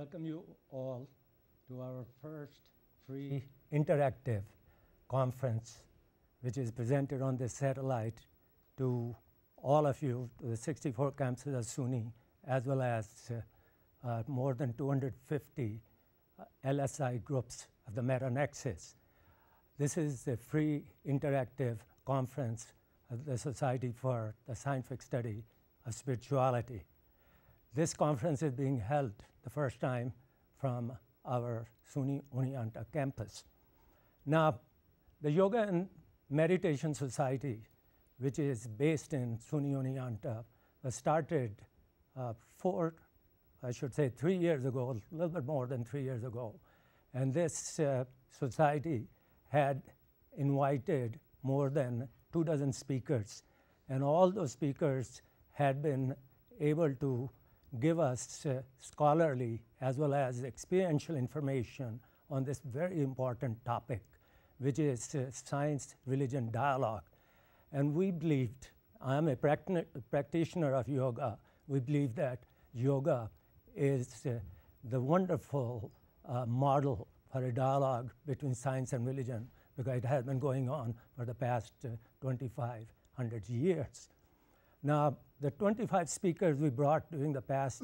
welcome you all to our first free interactive conference, which is presented on this satellite to all of you, to the 64 campuses of SUNY, as well as more than 250 LSI groups of the meta-nexus. This is a free interactive conference of the Society for the Scientific Study of Spirituality. This conference is being held the first time from our SUNY Oneonta campus. Now, the Yoga and Meditation Society, which is based in SUNY Oneonta, was started 3 years ago, a little bit more than 3 years ago. And this society had invited more than 24 speakers. And all those speakers had been able to give us scholarly as well as experiential information on this very important topic, which is science-religion dialogue. And we believed, I'm a practitioner of yoga, we believe that yoga is the wonderful model for a dialogue between science and religion, because it has been going on for the past 2,500 years. Now, the 25 speakers we brought during the past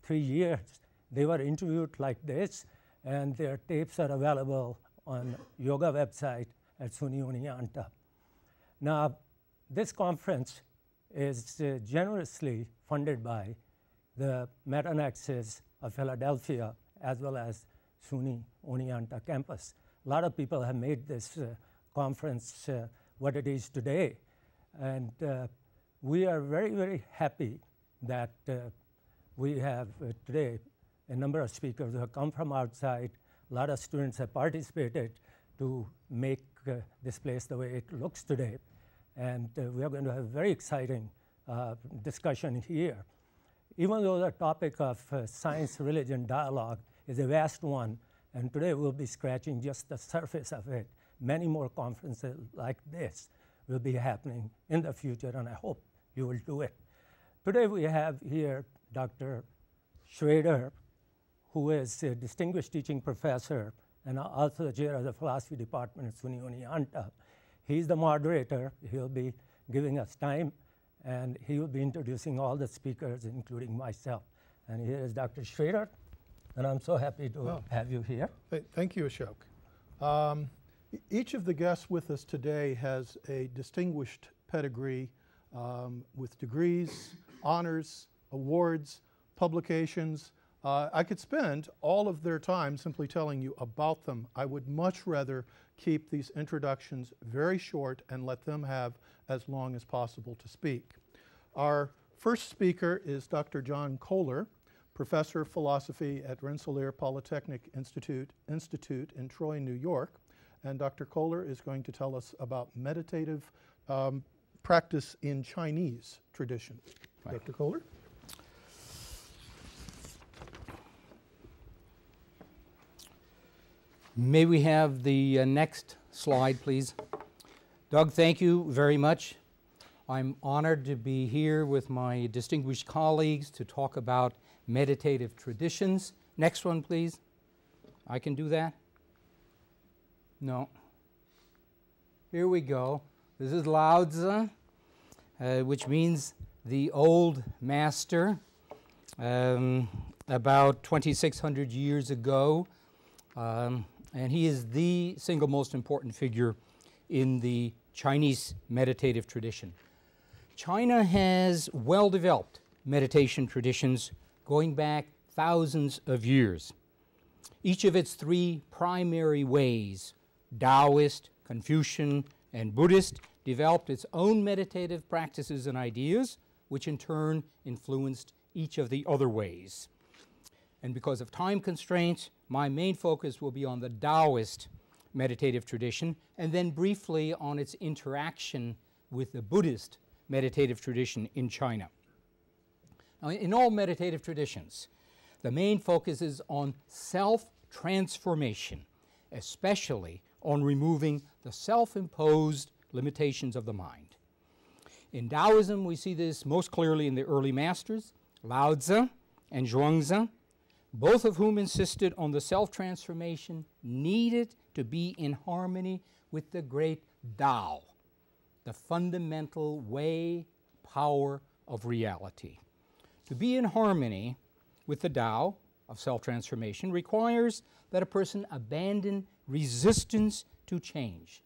3 years, they were interviewed like this, and their tapes are available on yoga website at SUNY Oneonta. Now, this conference is generously funded by the meta-nexus of Philadelphia as well as SUNY Oneonta campus. A lot of people have made this conference what it is today. And we are very, very happy that we have today a number of speakers who have come from outside. A lot of students have participated to make this place the way it looks today. And we are going to have a very exciting discussion here. Even though the topic of science-religion dialogue is a vast one, and today we'll be scratching just the surface of it, many more conferences like this will be happening in the future, and I hope you will do it. Today we have here Dr. Schrader, who is a distinguished teaching professor and also the chair of the philosophy department at SUNY Oneonta. He's the moderator. He'll be giving us time, and he will be introducing all the speakers, including myself. And here is Dr. Schrader, and I'm so happy to have you here. Thank you, Ashok. Each of the guests with us today has a distinguished pedigree with degrees, honors, awards, publications. I could spend all of their time simply telling you about them. I would much rather keep these introductions very short and let them have as long as possible to speak. Our first speaker is Dr. John Kohler, professor of philosophy at Rensselaer Polytechnic Institute in Troy, New York. And Dr. Kohler is going to tell us about meditative practice in Chinese tradition. Right. Dr. Kohler? May we have the next slide, please? Doug, thank you very much. I'm honored to be here with my distinguished colleagues to talk about meditative traditions. Next one, please. I can do that? No. Here we go. This is Lao Tzu, which means the old master, about 2,600 years ago. And he is the single most important figure in the Chinese meditative tradition. China has well-developed meditation traditions going back thousands of years. Each of its three primary ways, Taoist, Confucian, and Buddhist, developed its own meditative practices and ideas, which in turn influenced each of the other ways. And because of time constraints, my main focus will be on the Taoist meditative tradition, and then briefly on its interaction with the Buddhist meditative tradition in China. Now, in all meditative traditions, the main focus is on self-transformation, especially on removing the self-imposed limitations of the mind. In Taoism, we see this most clearly in the early masters, Lao Tzu and Zhuangzi. both of whom insisted on the self-transformation needed to be in harmony with the great Tao, the fundamental way, power of reality. To be in harmony with the Tao of self-transformation requires that a person abandon resistance to change.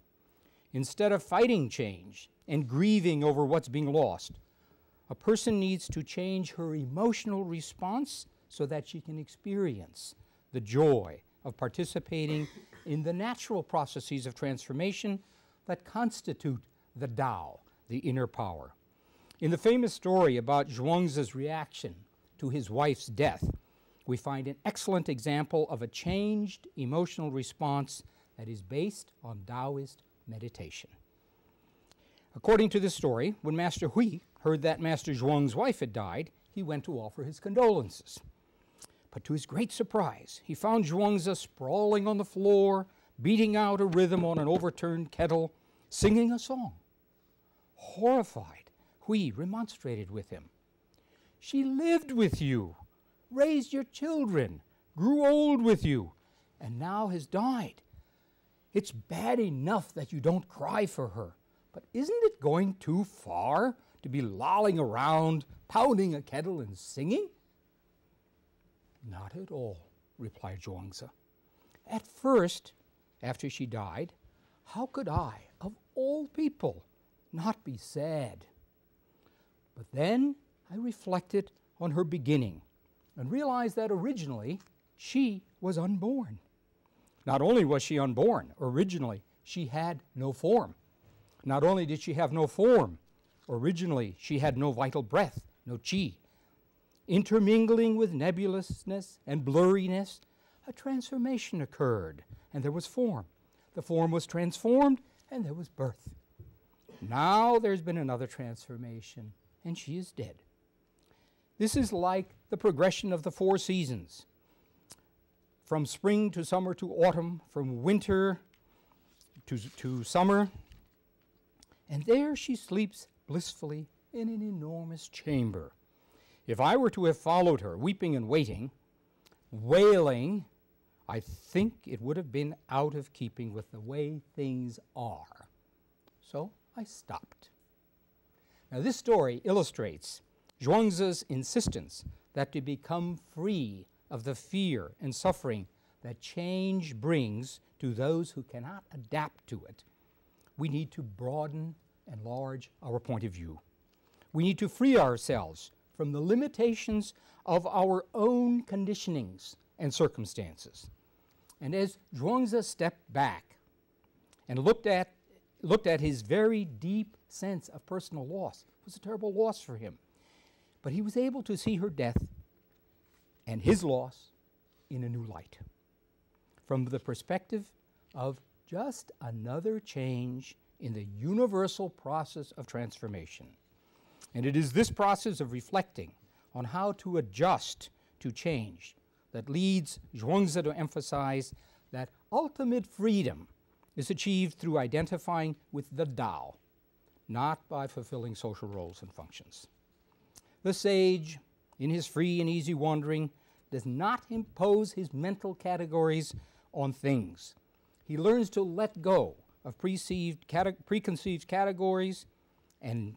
Instead of fighting change and grieving over what's being lost, a person needs to change her emotional response so that she can experience the joy of participating in the natural processes of transformation that constitute the Tao, the inner power. In the famous story about Zhuangzi's reaction to his wife's death, we find an excellent example of a changed emotional response that is based on Taoist meditation. According to this story, when Master Hui heard that Master Zhuang's wife had died, he went to offer his condolences. But to his great surprise, he found Zhuangzi sprawling on the floor, beating out a rhythm on an overturned kettle, singing a song. Horrified, Hui remonstrated with him. "She lived with you, raised your children, grew old with you, and now has died. It's bad enough that you don't cry for her, but isn't it going too far to be lolling around, pounding a kettle and singing?" "Not at all," replied Zhuangzi. "At first, after she died, how could I, of all people, not be sad? But then I reflected on her beginning and realized that originally she was unborn. Not only was she unborn, originally she had no form. Not only did she have no form, originally she had no vital breath, no qi. Intermingling with nebulousness and blurriness, a transformation occurred, and there was form. The form was transformed, and there was birth. Now there's been another transformation, and she is dead. This is like the progression of the four seasons, from spring to summer to autumn, from winter to summer, and there she sleeps blissfully in an enormous chamber. If I were to have followed her, weeping and waiting, wailing, I think it would have been out of keeping with the way things are. So I stopped." Now this story illustrates Zhuangzi's insistence that to become free of the fear and suffering that change brings to those who cannot adapt to it, we need to broaden and enlarge our point of view. We need to free ourselves from the limitations of our own conditionings and circumstances. And as Zhuangzi stepped back and looked at his very deep sense of personal loss, it was a terrible loss for him, but he was able to see her death and his loss in a new light, from the perspective of just another change in the universal process of transformation. And it is this process of reflecting on how to adjust to change that leads Zhuangzi to emphasize that ultimate freedom is achieved through identifying with the Tao, not by fulfilling social roles and functions. The sage, in his free and easy wandering, does not impose his mental categories on things. He learns to let go of preconceived categories and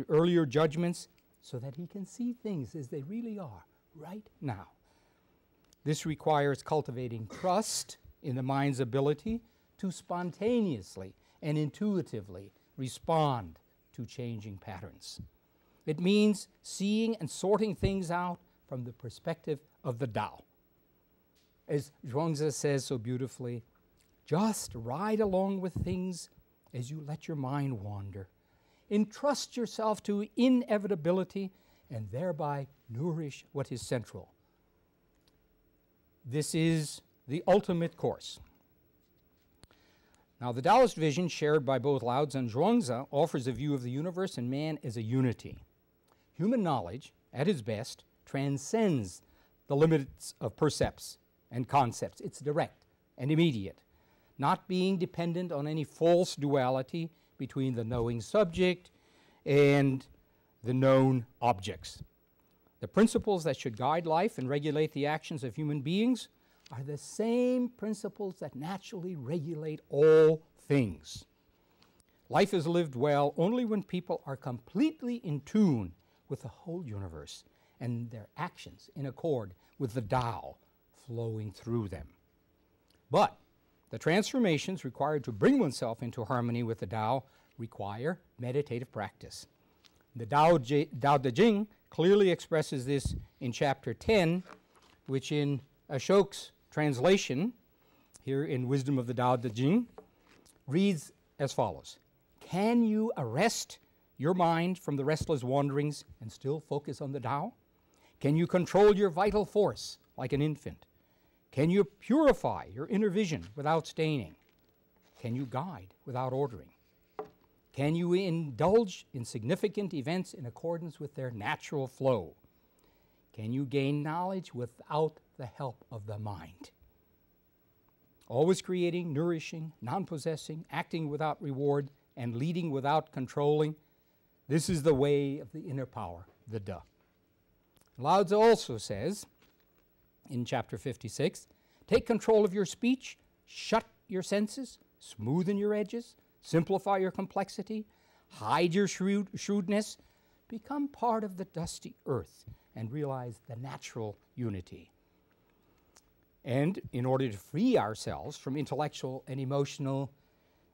earlier judgments so that he can see things as they really are right now. This requires cultivating trust in the mind's ability to spontaneously and intuitively respond to changing patterns. It means seeing and sorting things out from the perspective of the Tao. As Zhuangzi says so beautifully, just ride along with things as you let your mind wander. Entrust yourself to inevitability and thereby nourish what is central. This is the ultimate course. Now, the Taoist vision shared by both Lao Tzu and Zhuangzi offers a view of the universe and man as a unity. Human knowledge, at its best, transcends the limits of percepts and concepts. It's direct and immediate, not being dependent on any false duality between the knowing subject and the known objects. The principles that should guide life and regulate the actions of human beings are the same principles that naturally regulate all things. Life is lived well only when people are completely in tune with the whole universe and their actions in accord with the Tao flowing through them. But the transformations required to bring oneself into harmony with the Tao require meditative practice. The Tao Te Ching clearly expresses this in chapter 10, which in Ashok's translation, here in Wisdom of the Tao Te Ching, reads as follows: Can you arrest your mind from the restless wanderings and still focus on the Tao? Can you control your vital force like an infant? Can you purify your inner vision without staining? Can you guide without ordering? Can you indulge in significant events in accordance with their natural flow? Can you gain knowledge without the help of the mind? Always creating, nourishing, non-possessing, acting without reward, and leading without controlling. This is the way of the inner power, the De. Lao Tzu also says, in chapter 56, take control of your speech, shut your senses, smoothen your edges, simplify your complexity, hide your shrewdness, become part of the dusty earth, and realize the natural unity. And in order to free ourselves from intellectual and emotional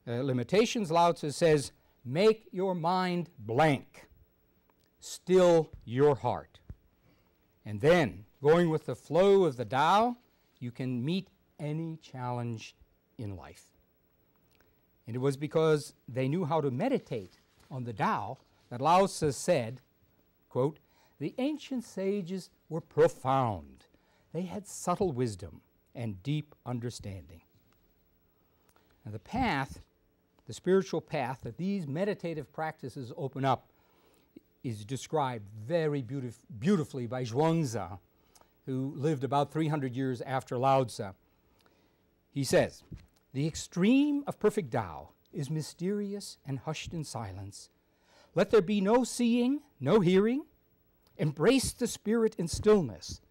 limitations, Lao Tzu says, make your mind blank, still your heart. And then, going with the flow of the Tao, you can meet any challenge in life. And it was because they knew how to meditate on the Tao that Lao Tzu said, quote, the ancient sages were profound. They had subtle wisdom and deep understanding. And the path, the spiritual path that these meditative practices open up is described very beautifully by Zhuangzi, who lived about 300 years after Lao Tzu. He says, the extreme of perfect Tao is mysterious and hushed in silence. Let there be no seeing, no hearing. Embrace the spirit in stillness,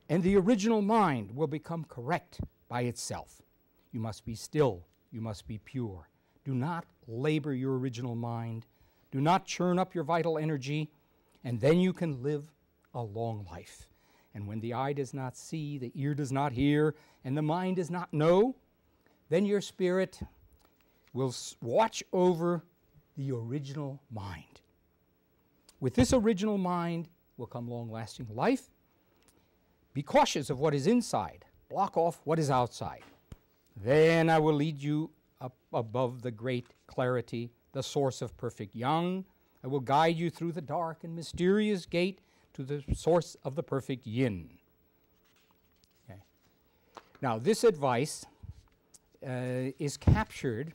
and the original mind will become correct by itself. You must be still. You must be pure. Do not labor your original mind. Do not churn up your vital energy, and then you can live a long life. And when the eye does not see, the ear does not hear, and the mind does not know, then your spirit will watch over the original mind. With this original mind will come long-lasting life. Be cautious of what is inside. Block off what is outside. Then I will lead you up above the great clarity, the source of perfect yang. I will guide you through the dark and mysterious gate to the source of the perfect yin. Okay. Now, this advice is captured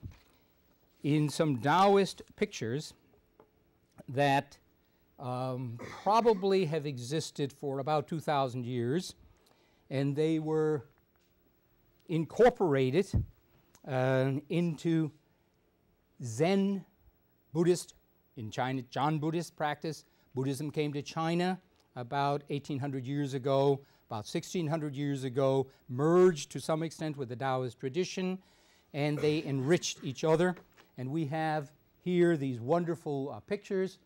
in some Taoist pictures that probably have existed for about 2,000 years, and they were incorporated into Zen Buddhist, in China, Chan Buddhist practice. Buddhism came to China about 1,800 years ago, about 1,600 years ago, merged to some extent with the Taoist tradition, and they enriched each other. And we have here these wonderful pictures.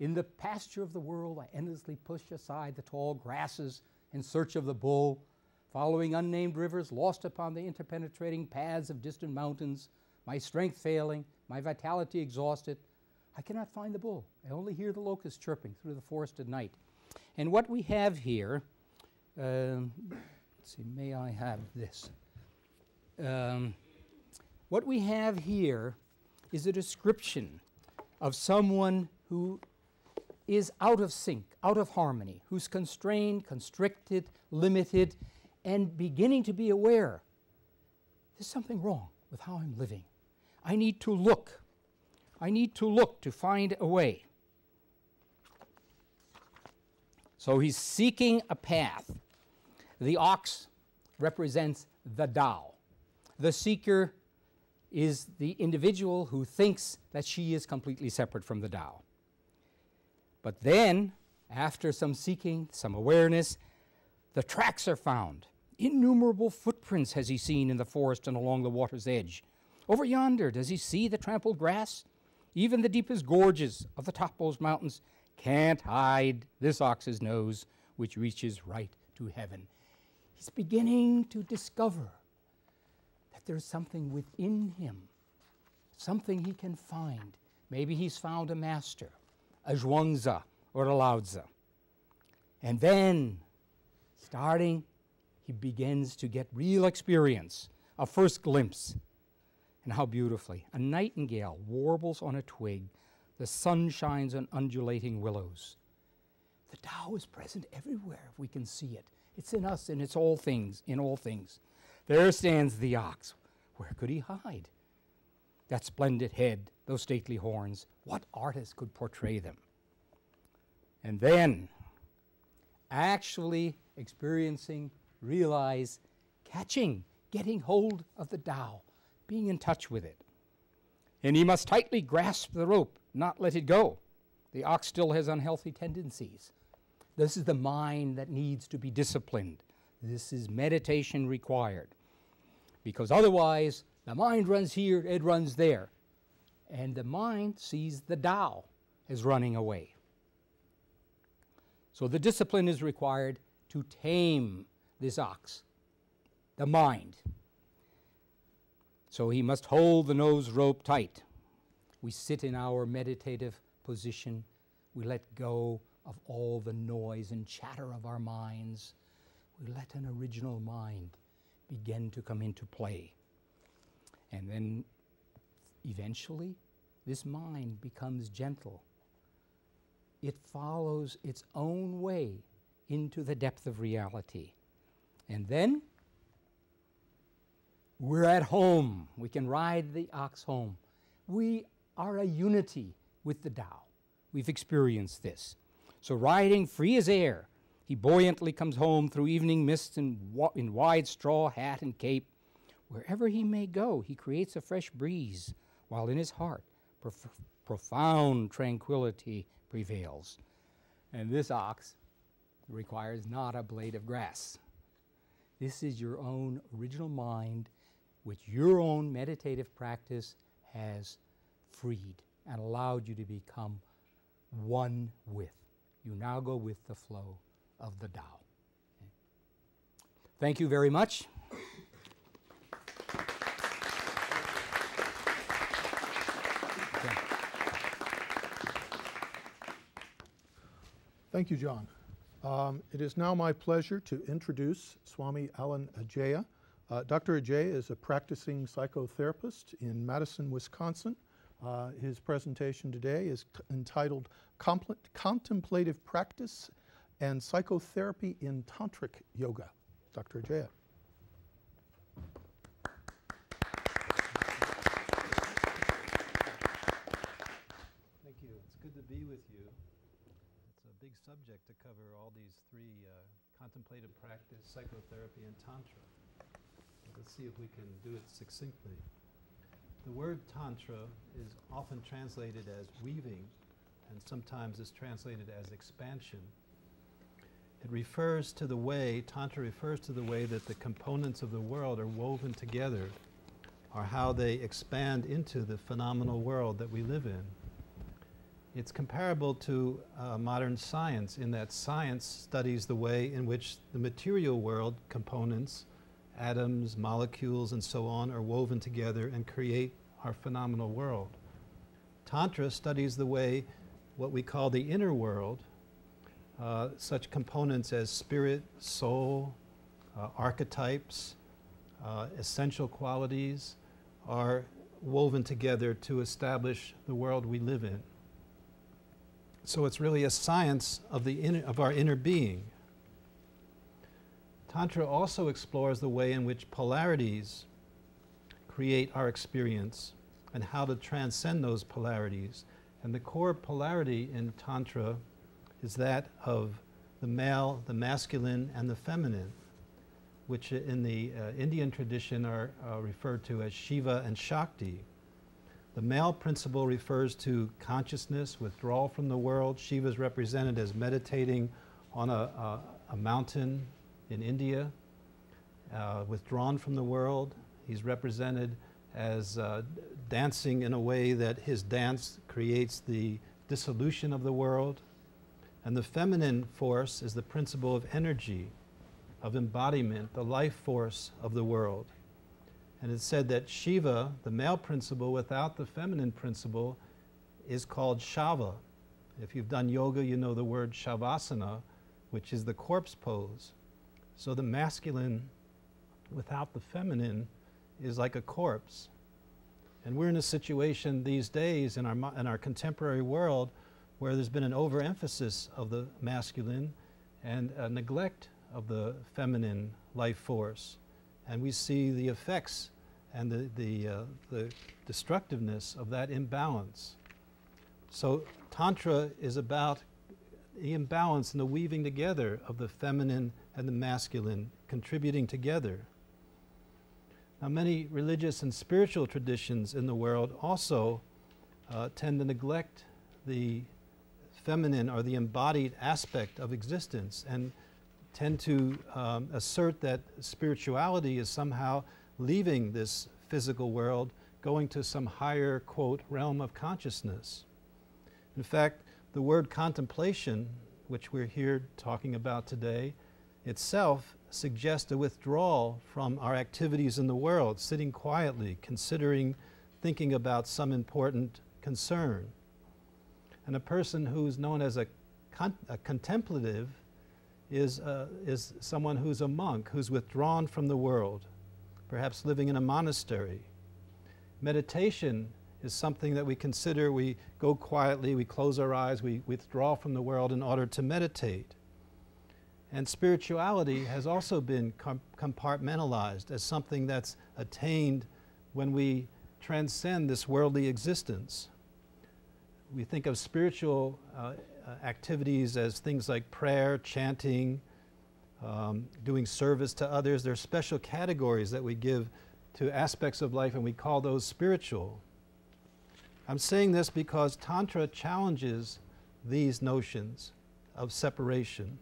In the pasture of the world, I endlessly push aside the tall grasses in search of the bull, following unnamed rivers, lost upon the interpenetrating paths of distant mountains, my strength failing, my vitality exhausted. I cannot find the bull. I only hear the locusts chirping through the forest at night. And what we have here, let's see, may I have this? What we have here is a description of someone who is out of sync, out of harmony, who's constrained, constricted, limited, and beginning to be aware there's something wrong with how I'm living. I need to look. I need to look to find a way. So he's seeking a path. The ox represents the Tao. The seeker is the individual who thinks that she is completely separate from the Tao. But then After some seeking, some awareness, the tracks are found. Innumerable footprints has he seen in the forest and along the water's edge. Over yonder, does he see the trampled grass? Even the deepest gorges of the topmost mountains can't hide this ox's nose, which reaches right to heaven. He's beginning to discover that there's something within him, something he can find. Maybe he's found a master, a Zhuangzi or a Lao Tzu. And then, he begins to get real experience, a first glimpse. And how beautifully a nightingale warbles on a twig, the sun shines on undulating willows. The Tao is present everywhere if we can see it. It's in us and it's all things, in all things. There stands the ox. Where could he hide? That splendid head, those stately horns, what artist could portray them? And then, actually experiencing, realize, catching, getting hold of the Tao, being in touch with it. And he must tightly grasp the rope, not let it go. The ox still has unhealthy tendencies. This is the mind that needs to be disciplined. This is meditation required. Because otherwise, the mind runs here, it runs there. And the mind sees the Tao as running away. So the discipline is required to tame this ox, the mind. So he must hold the nose rope tight. We sit in our meditative position. We let go of all the noise and chatter of our minds. We let an original mind begin to come into play. And then eventually, this mind becomes gentle. It follows its own way into the depth of reality. And then we're at home. We can ride the ox home. We are a unity with the Tao. We've experienced this. So riding free as air, he buoyantly comes home through evening mists in wide straw hat and cape. Wherever he may go, he creates a fresh breeze, while in his heart profound tranquility prevails. And this ox requires not a blade of grass. This is your own original mind, which your own meditative practice has freed and allowed you to become one with. You now go with the flow of the Tao. Okay. Thank you very much. Okay. Thank you, John. It is now my pleasure to introduce Swami Alan Ajaya. Dr. Ajaya is a practicing psychotherapist in Madison, Wisconsin. His presentation today is entitled Contemplative Practice and Psychotherapy in Tantric Yoga. Dr. Ajaya. Thank you. It's good to be with you. It's a big subject to cover all these three, contemplative practice, psychotherapy, and Tantra. Let's see if we can do it succinctly. The word Tantra is often translated as weaving, and sometimes is translated as expansion. It refers to the way, Tantra refers to the way that the components of the world are woven together, or how they expand into the phenomenal world that we live in. It's comparable to modern science in that science studies the way in which the material world components, atoms, molecules, and so on, are woven together and create our phenomenal world. Tantra studies the way what we call the inner world, such components as spirit, soul, archetypes, essential qualities, are woven together to establish the world we live in. So it's really a science of our inner being. Tantra also explores the way in which polarities create our experience and how to transcend those polarities. And the core polarity in Tantra is that of the male, the masculine, and the feminine, which in the Indian tradition are referred to as Shiva and Shakti. The male principle refers to consciousness, withdrawal from the world. Shiva is represented as meditating on a mountain in India, withdrawn from the world. He's represented as dancing in a way that his dance creates the dissolution of the world. And the feminine force is the principle of energy, of embodiment, the life force of the world. And it's said that Shiva, the male principle without the feminine principle, is called Shava. If you've done yoga, you know the word Shavasana, which is the corpse pose. So the masculine without the feminine is like a corpse. And we're in a situation these days in our contemporary world where there's been an overemphasis of the masculine and a neglect of the feminine life force. And we see the effects and the destructiveness of that imbalance. So Tantra is about the imbalance and the weaving together of the feminine and the masculine, contributing together. Now, many religious and spiritual traditions in the world also tend to neglect the feminine or the embodied aspect of existence and tend to assert that spirituality is somehow leaving this physical world, going to some higher, quote, realm of consciousness. In fact, the word contemplation, which we're here talking about today, itself suggests a withdrawal from our activities in the world, sitting quietly, considering, thinking about some important concern. And a person who's known as a contemplative is someone who's a monk, who's withdrawn from the world, perhaps living in a monastery. Meditation is something that we consider, we go quietly, we close our eyes, we withdraw from the world in order to meditate. And spirituality has also been compartmentalized as something that's attained when we transcend this worldly existence. We think of spiritual activities as things like prayer, chanting, doing service to others. There are special categories that we give to aspects of life, and we call those spiritual. I'm saying this because Tantra challenges these notions of separation.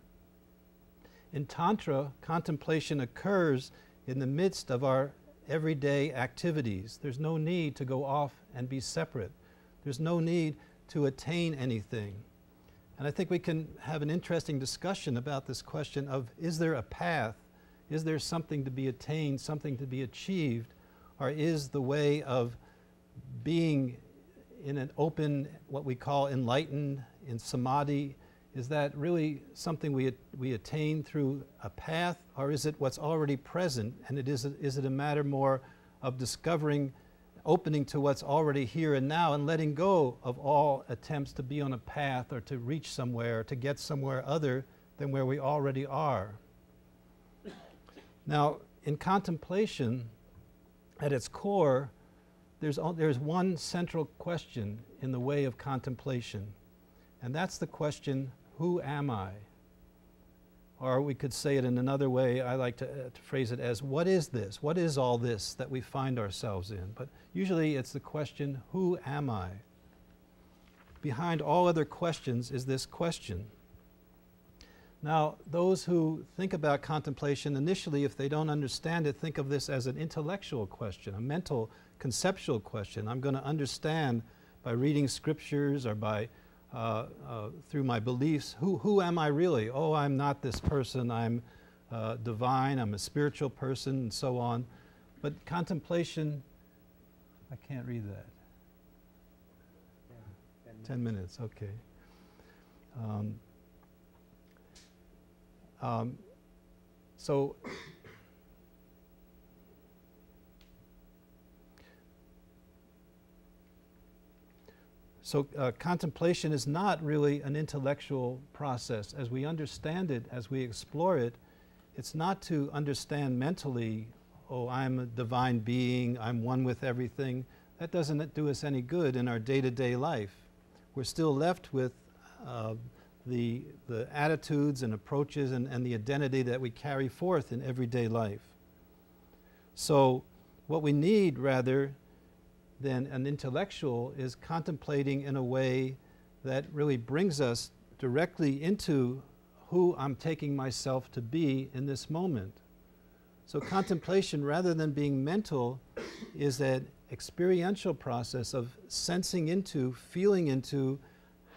In Tantra, contemplation occurs in the midst of our everyday activities. There's no need to go off and be separate. There's no need to attain anything. And I think we can have an interesting discussion about this question of, is there a path? Is there something to be attained, something to be achieved? Or is the way of being in an open, what we call enlightened, in samadhi, is that really something we attain through a path, or is it what's already present, and is it a matter more of discovering, opening to what's already here and now, and letting go of all attempts to be on a path or to reach somewhere, or to get somewhere other than where we already are? Now, in contemplation, at its core, there's one central question in the way of contemplation, and that's the question, who am I? Or we could say it in another way. I like to phrase it as, what is this? What is all this that we find ourselves in? But usually it's the question, who am I? Behind all other questions is this question. Now, those who think about contemplation initially, if they don't understand it, think of this as an intellectual question, a mental, conceptual question. I'm going to understand by reading scriptures or by through my beliefs, who am I really? Oh, I'm not this person, I'm divine, I'm a spiritual person, and so on. But contemplation, I can't read that. 10 minutes, okay. So contemplation is not really an intellectual process. As we understand it, as we explore it, it's not to understand mentally, oh, I'm a divine being, I'm one with everything. That doesn't do us any good in our day-to-day life. We're still left with the attitudes and approaches and the identity that we carry forth in everyday life. So what we need, rather, than an intellectual is contemplating in a way that really brings us directly into who I'm taking myself to be in this moment. So contemplation, rather than being mental, is an experiential process of sensing into, feeling into,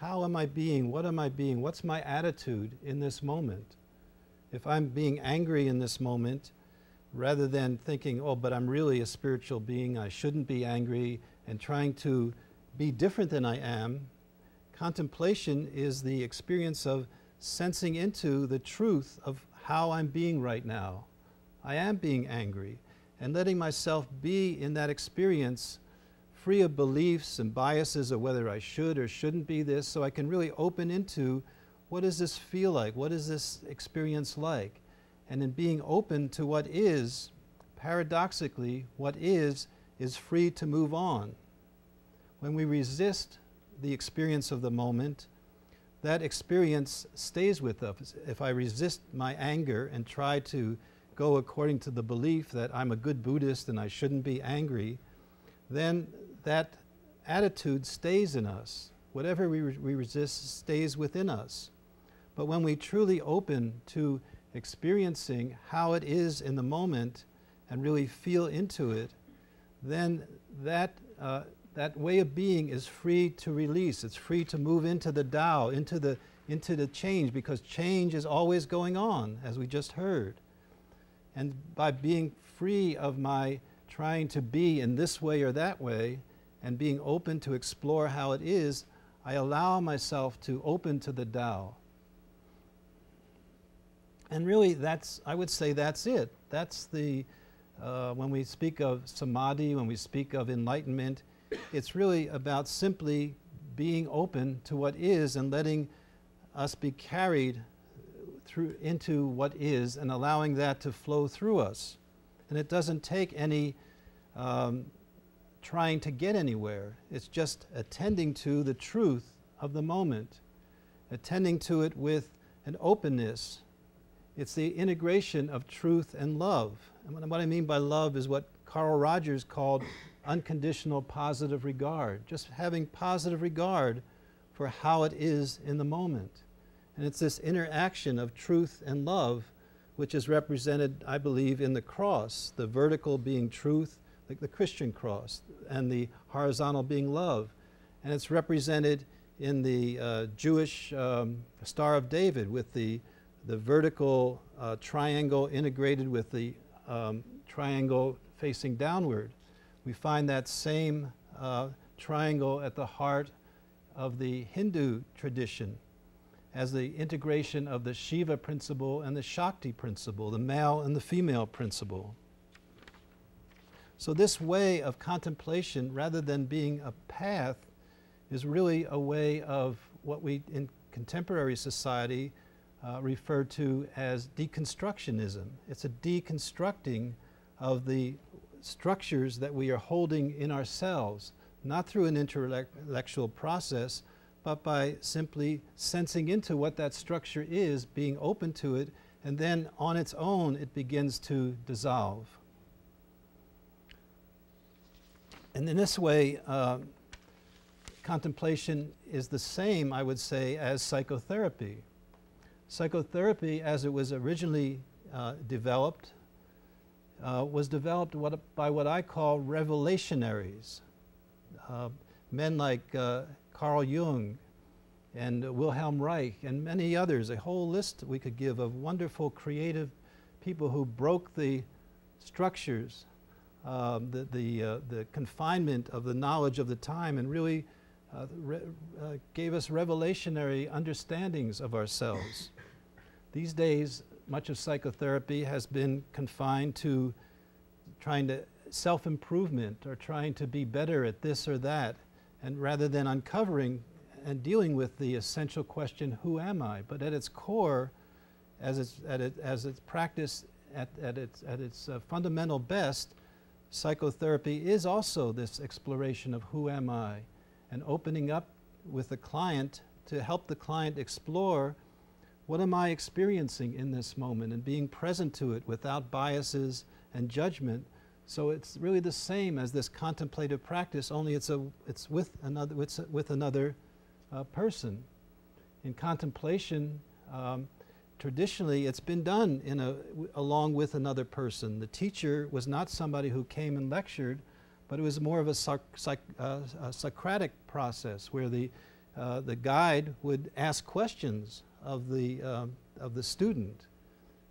how am I being, what am I being, what's my attitude in this moment? If I'm being angry in this moment, rather than thinking, oh, but I'm really a spiritual being, I shouldn't be angry, and trying to be different than I am, contemplation is the experience of sensing into the truth of how I'm being right now. I am being angry, and letting myself be in that experience free of beliefs and biases of whether I should or shouldn't be this, so I can really open into what does this feel like, what is this experience like? And in being open to what is, paradoxically, what is free to move on. When we resist the experience of the moment, that experience stays with us. If I resist my anger and try to go according to the belief that I'm a good Buddhist and I shouldn't be angry, then that attitude stays in us. Whatever we resist stays within us. But when we truly open to experiencing how it is in the moment and really feel into it, then that way of being is free to release. It's free to move into the Tao, into the change, because change is always going on, as we just heard. And by being free of my trying to be in this way or that way, and being open to explore how it is, I allow myself to open to the Tao. And really, I would say that's it. That's when we speak of samadhi, when we speak of enlightenment, it's really about simply being open to what is and letting us be carried into what is and allowing that to flow through us. And it doesn't take any trying to get anywhere. It's just attending to the truth of the moment, attending to it with an openness. It's the integration of truth and love. And what I mean by love is what Carl Rogers called unconditional positive regard, just having positive regard for how it is in the moment. And it's this interaction of truth and love which is represented, I believe, in the cross, the vertical being truth, like the Christian cross, and the horizontal being love. And it's represented in the Jewish Star of David with the vertical triangle integrated with the triangle facing downward. We find that same triangle at the heart of the Hindu tradition as the integration of the Shiva principle and the Shakti principle, the male and the female principle. So this way of contemplation, rather than being a path, is really a way of what we in contemporary society refer to as deconstructionism. It's a deconstructing of the structures that we are holding in ourselves, not through an intellectual process, but by simply sensing into what that structure is, being open to it, and then on its own it begins to dissolve. And in this way, contemplation is the same, I would say, as psychotherapy. Psychotherapy, as it was originally developed, was developed by what I call revelationaries. Men like Carl Jung and Wilhelm Reich and many others, a whole list we could give of wonderful creative people who broke the structures, the confinement of the knowledge of the time, and really gave us revelationary understandings of ourselves. These days, much of psychotherapy has been confined to trying to self-improvement or trying to be better at this or that, and rather than uncovering and dealing with the essential question, who am I? But at its core, as it's practiced at its fundamental best, psychotherapy is also this exploration of who am I, and opening up with the client to help the client explore what am I experiencing in this moment, and being present to it without biases and judgment, So it's really the same as this contemplative practice, only it's with another person. In contemplation, traditionally it's been done along with another person. The teacher was not somebody who came and lectured, but it was more of a Socratic process where the guide would ask questions of the student.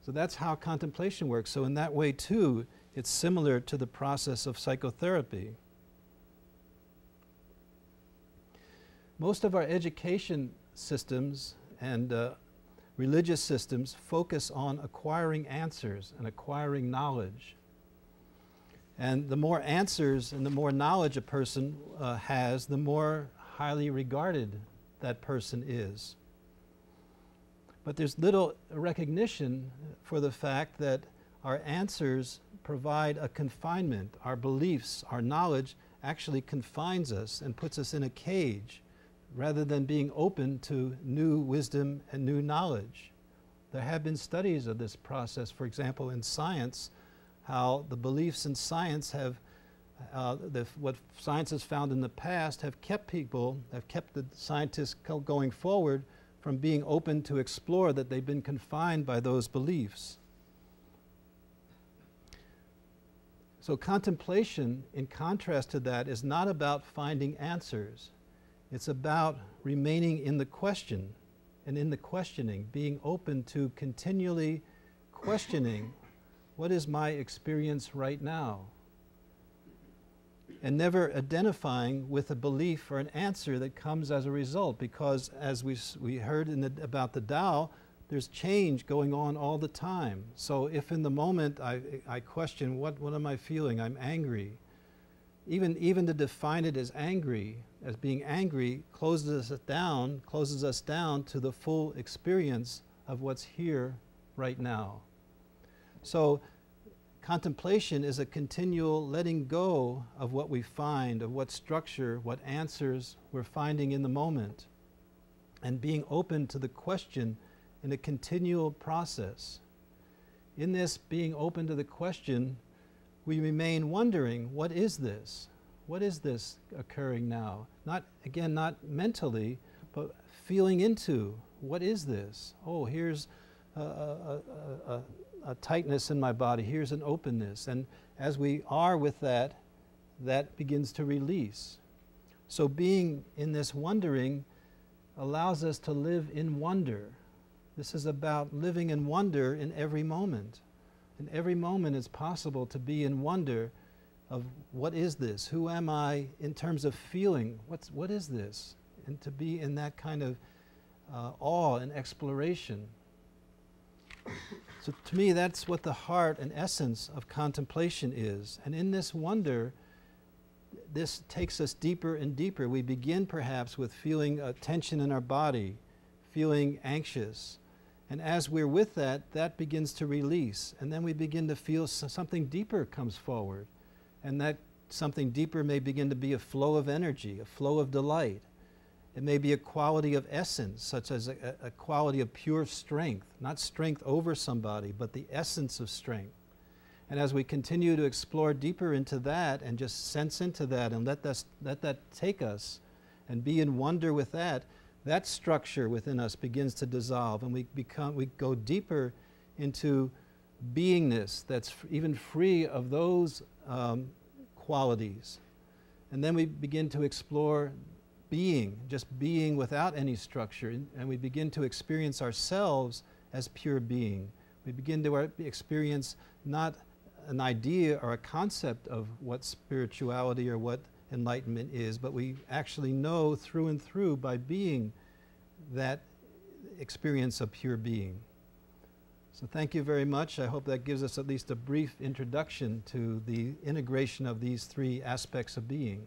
So that's how contemplation works. So in that way too, it's similar to the process of psychotherapy. Most of our education systems and religious systems focus on acquiring answers and acquiring knowledge. And the more answers and the more knowledge a person has, the more highly regarded that person is. But there's little recognition for the fact that our answers provide a confinement. Our beliefs, our knowledge actually confines us and puts us in a cage rather than being open to new wisdom and new knowledge. There have been studies of this process, for example, in science, how the beliefs in science have, what science has found in the past have kept the scientists going forward from being open to explore that they've been confined by those beliefs. So contemplation, in contrast to that, is not about finding answers. It's about remaining in the question and in the questioning, being open to continually questioning, what is my experience right now? And never identifying with a belief or an answer that comes as a result, because as we heard about the Tao, there's change going on all the time. So if in the moment I question, what am I feeling? I'm angry. Even to define it as angry, as being angry, closes us down to the full experience of what's here right now. So contemplation is a continual letting go of what we find, of what structure, what answers we're finding in the moment, and being open to the question in a continual process. In this being open to the question, we remain wondering, what is this? What is this occurring now? Not mentally, but feeling into, what is this? Oh, here's a tightness in my body. Here's an openness. And as we are with that, that begins to release. So being in this wondering allows us to live in wonder. This is about living in wonder in every moment. In every moment it's possible to be in wonder of what is this? Who am I in terms of feeling? What is this? And to be in that kind of awe and exploration. So to me, that's what the heart and essence of contemplation is. And in this wonder, this takes us deeper and deeper. We begin perhaps with feeling a tension in our body, feeling anxious. And as we're with that, that begins to release. And then we begin to feel something deeper comes forward. And that something deeper may begin to be a flow of energy, a flow of delight. It may be a quality of essence, such as a quality of pure strength, not strength over somebody, but the essence of strength. And as we continue to explore deeper into that and just sense into that and let that take us and be in wonder with that, that structure within us begins to dissolve, and we go deeper into beingness that's even free of those qualities. And then we begin to explore being, just being without any structure, and we begin to experience ourselves as pure being. We begin to experience not an idea or a concept of what spirituality or what enlightenment is, but we actually know through and through by being that experience of pure being. So thank you very much. I hope that gives us at least a brief introduction to the integration of these three aspects of being.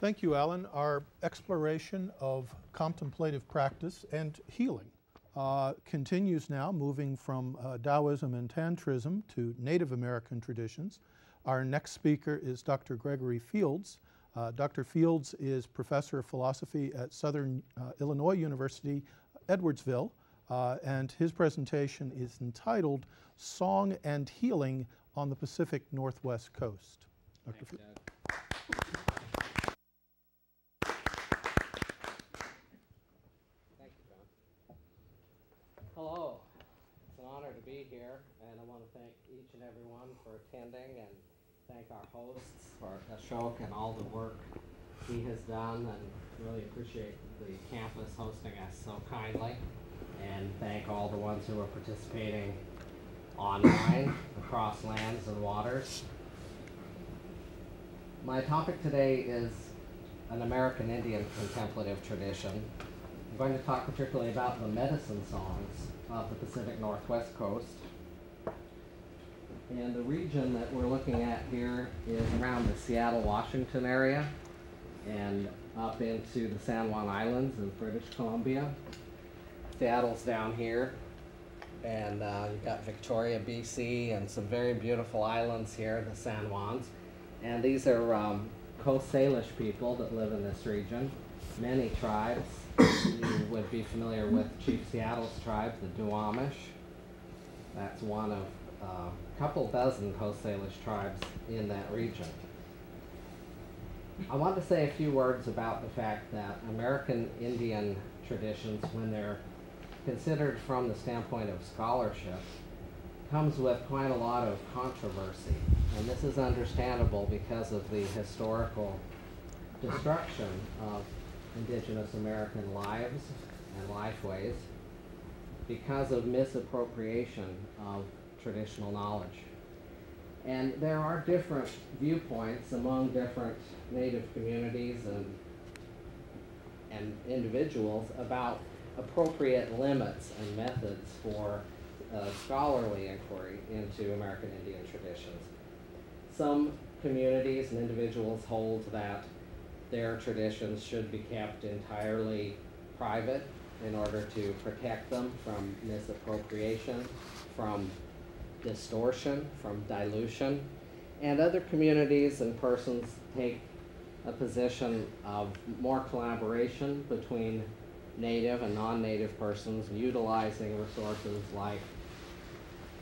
Thank you, Alan. Our exploration of contemplative practice and healing continues now, moving from Taoism and Tantrism to Native American traditions. Our next speaker is Dr. Gregory Fields. Dr. Fields is professor of philosophy at Southern Illinois University Edwardsville, and his presentation is entitled Song and Healing on the Pacific Northwest Coast. Dr. Fu- Thank you, John. Hello. It's an honor to be here, and I want to thank each and every one for attending, and thank our hosts, for Ashok, and all the work he has done, and really appreciate the campus hosting us so kindly, and thank all the ones who are participating online across lands and waters. My topic today is an American Indian contemplative tradition. I'm going to talk particularly about the medicine songs of the Pacific Northwest coast. And the region that we're looking at here is around the Seattle, Washington area and up into the San Juan Islands of British Columbia. Seattle's down here, and you've got Victoria, BC, and some very beautiful islands here, the San Juans. And these are Coast Salish people that live in this region. Many tribes. You would be familiar with Chief Seattle's tribe, the Duwamish. That's one of a couple dozen Coast Salish tribes in that region. I want to say a few words about the fact that American Indian traditions, when they're considered from the standpoint of scholarship, comes with quite a lot of controversy. And this is understandable because of the historical destruction of indigenous American lives and lifeways because of misappropriation of traditional knowledge. And there are different viewpoints among different Native communities and individuals about appropriate limits and methods for scholarly inquiry into American Indian traditions. Some communities and individuals hold that their traditions should be kept entirely private in order to protect them from misappropriation, from distortion, from dilution. And other communities and persons take a position of more collaboration between Native and non-Native persons, utilizing resources like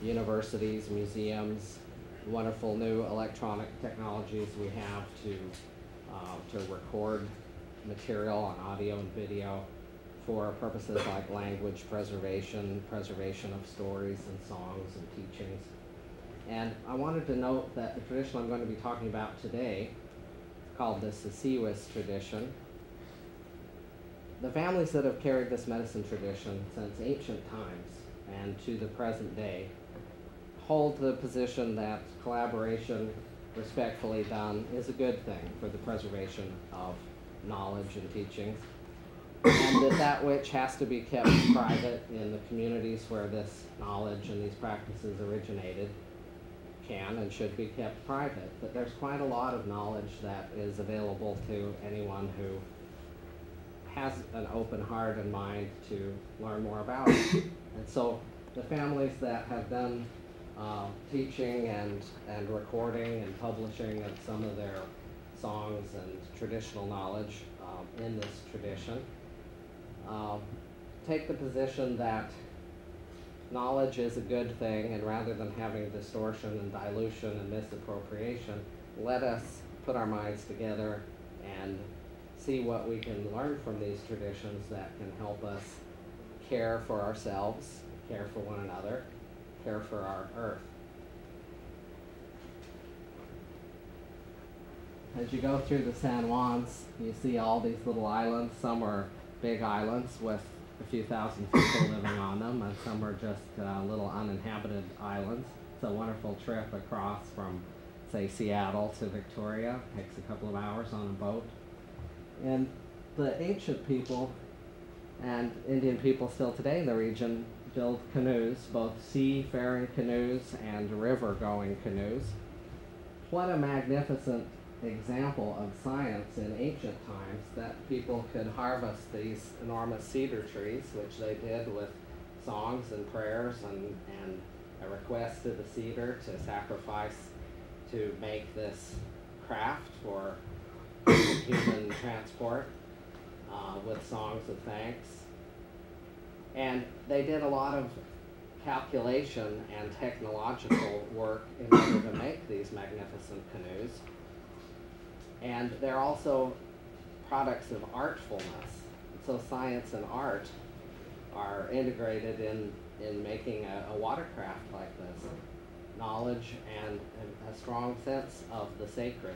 universities, museums, wonderful new electronic technologies we have to record material on audio and video for purposes like language preservation, preservation of stories and songs and teachings. And I wanted to note that the tradition I'm going to be talking about today, called the Sisiwis tradition, the families that have carried this medicine tradition since ancient times and to the present day hold the position that collaboration, respectfully done, is a good thing for the preservation of knowledge and teachings, and that which has to be kept private in the communities where this knowledge and these practices originated can and should be kept private. But there's quite a lot of knowledge that is available to anyone who has an open heart and mind to learn more about it. And so the families that have done teaching and recording and publishing of some of their songs and traditional knowledge in this tradition take the position that knowledge is a good thing, and rather than having distortion and dilution and misappropriation, let us put our minds together and see what we can learn from these traditions that can help us care for ourselves, care for one another, care for our earth. As you go through the San Juans, you see all these little islands. Some are big islands with a few thousand people living on them, and some are just little uninhabited islands. It's a wonderful trip across from, say, Seattle to Victoria. It takes a couple of hours on a boat. And the ancient people and Indian people still today in the region build canoes, both seafaring canoes and river-going canoes. What a magnificent example of science in ancient times, that people could harvest these enormous cedar trees, which they did with songs and prayers and a request to the cedar to sacrifice to make this craft for human transport with songs of thanks. And they did a lot of calculation and technological work in order to make these magnificent canoes. And they're also products of artfulness. So science and art are integrated in making a watercraft like this. Knowledge and a strong sense of the sacred.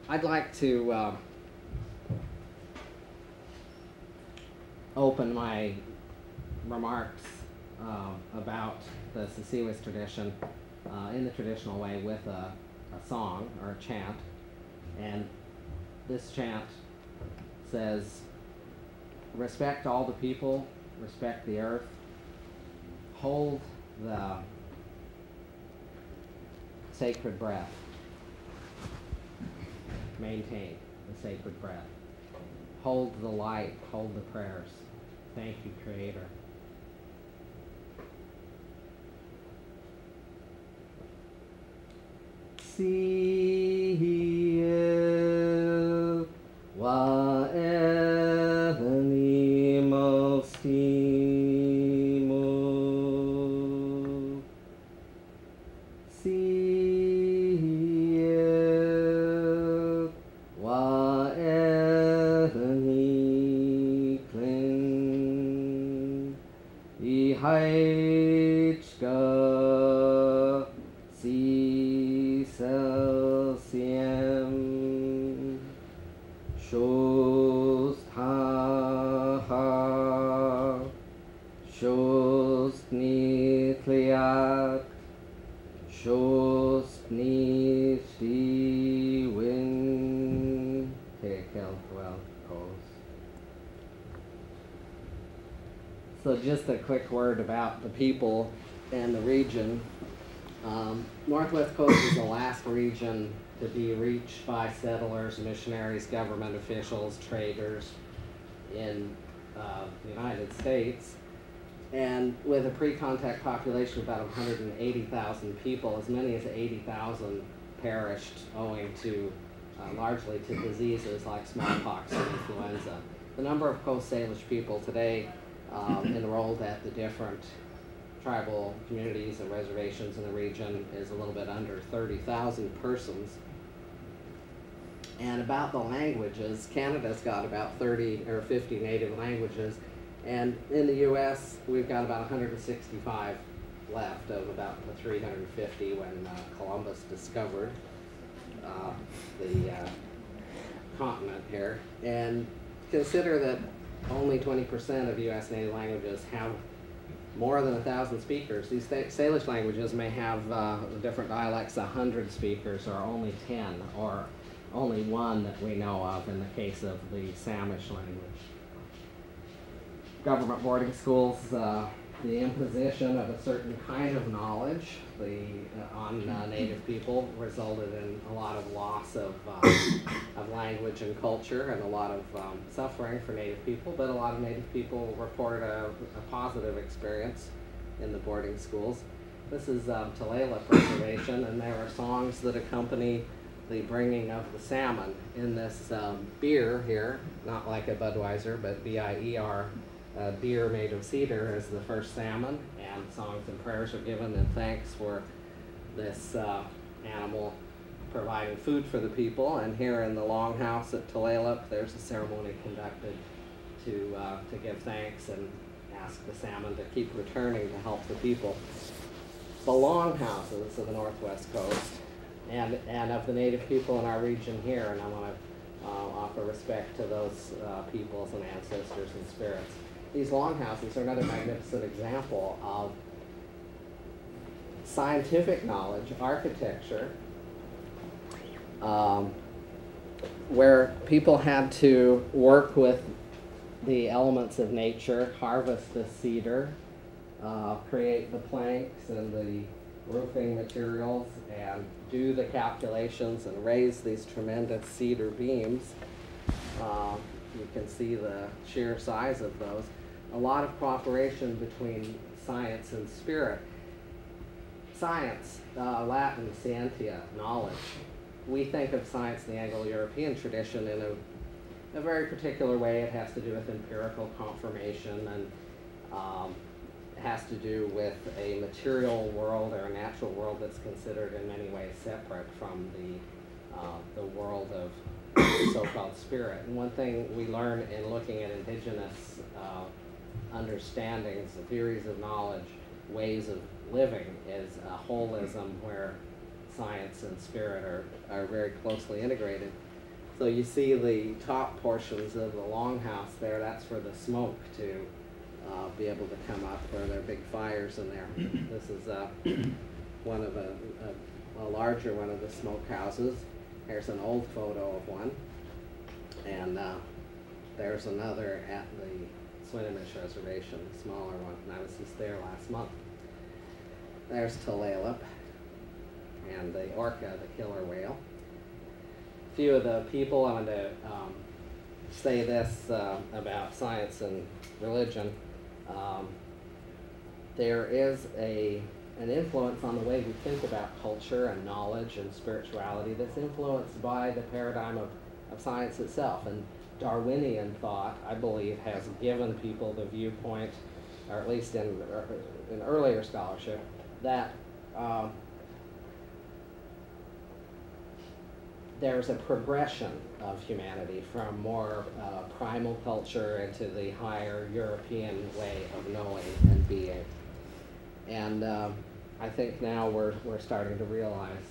I'd like to open my remarks about the Sisiwis tradition in the traditional way with a song or a chant. And this chant says, respect all the people, respect the earth, hold the sacred breath, maintain the sacred breath, hold the light, hold the prayers. Thank you, Creator. Siil wa evani mostimu. Siil wa evani klin. I heichka si Celsium Shost ha Shost nitliat Shost niti win Tekel well goes. So just a quick word about the people and the region. Northwest Coast is the last region to be reached by settlers, missionaries, government officials, traders in the United States. And with a pre-contact population of about 180,000 people, as many as 80,000 perished owing to largely to diseases like smallpox and influenza. The number of Coast Salish people today enrolled at the different tribal communities and reservations in the region is a little bit under 30,000 persons. And about the languages, Canada's got about 30 or 50 native languages, and in the US we've got about 165 left of about the 350 when Columbus discovered the continent here. And consider that only 20% of US native languages have more than 1,000 speakers. These Salish languages may have different dialects, 100 speakers, or only 10, or only one that we know of in the case of the Samish language. Government boarding schools, the imposition of a certain kind of knowledge on Native people resulted in a lot of loss of language and culture and a lot of suffering for Native people, but a lot of Native people report a positive experience in the boarding schools. This is Tulalip Reservation, and there are songs that accompany the bringing of the salmon in this beer here, not like a Budweiser, but B-I-E-R, beer made of cedar is the first salmon, and songs and prayers are given in thanks for this animal providing food for the people. And here in the Longhouse at Tulalip, there's a ceremony conducted to give thanks and ask the salmon to keep returning to help the people. The Longhouses of the Northwest Coast and of the Native people in our region here, and I want to offer respect to those peoples and ancestors and spirits. These longhouses are another magnificent example of scientific knowledge, architecture, where people had to work with the elements of nature, harvest the cedar, create the planks and the roofing materials, and do the calculations and raise these tremendous cedar beams. You can see the sheer size of those. A lot of cooperation between science and spirit. Science, Latin, scientia, knowledge. we think of science in the Anglo-European tradition in a very particular way. It has to do with empirical confirmation, and it has to do with a material world or a natural world that's considered in many ways separate from the world of so-called spirit. And one thing we learn in looking at indigenous understandings, theories of knowledge, ways of living, is a holism where science and spirit are very closely integrated. So you see the top portions of the longhouse there, that's for the smoke to be able to come up, where there are big fires in there. This is one of a larger one of the smokehouses. Here's an old photo of one. And there's another at the Swinomish Reservation, a smaller one, and I was just there last month. There's Tulalip and the orca, the killer whale. A few of the people, I want to say this about science and religion. There is an influence on the way we think about culture and knowledge and spirituality that's influenced by the paradigm of science itself. And Darwinian thought, I believe, has given people the viewpoint, or at least in earlier scholarship, that there's a progression of humanity from more primal culture into the higher European way of knowing and being. And I think now we're starting to realize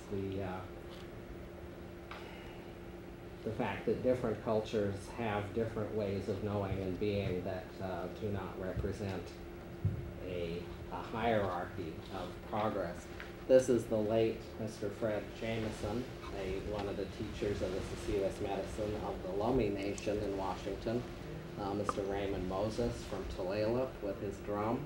the fact that different cultures have different ways of knowing and being that do not represent a hierarchy of progress. This is the late Mr. Fred Jameson, one of the teachers of the Sicilis medicine of the Lummi Nation in Washington. Mr. Raymond Moses from Tulalip with his drum.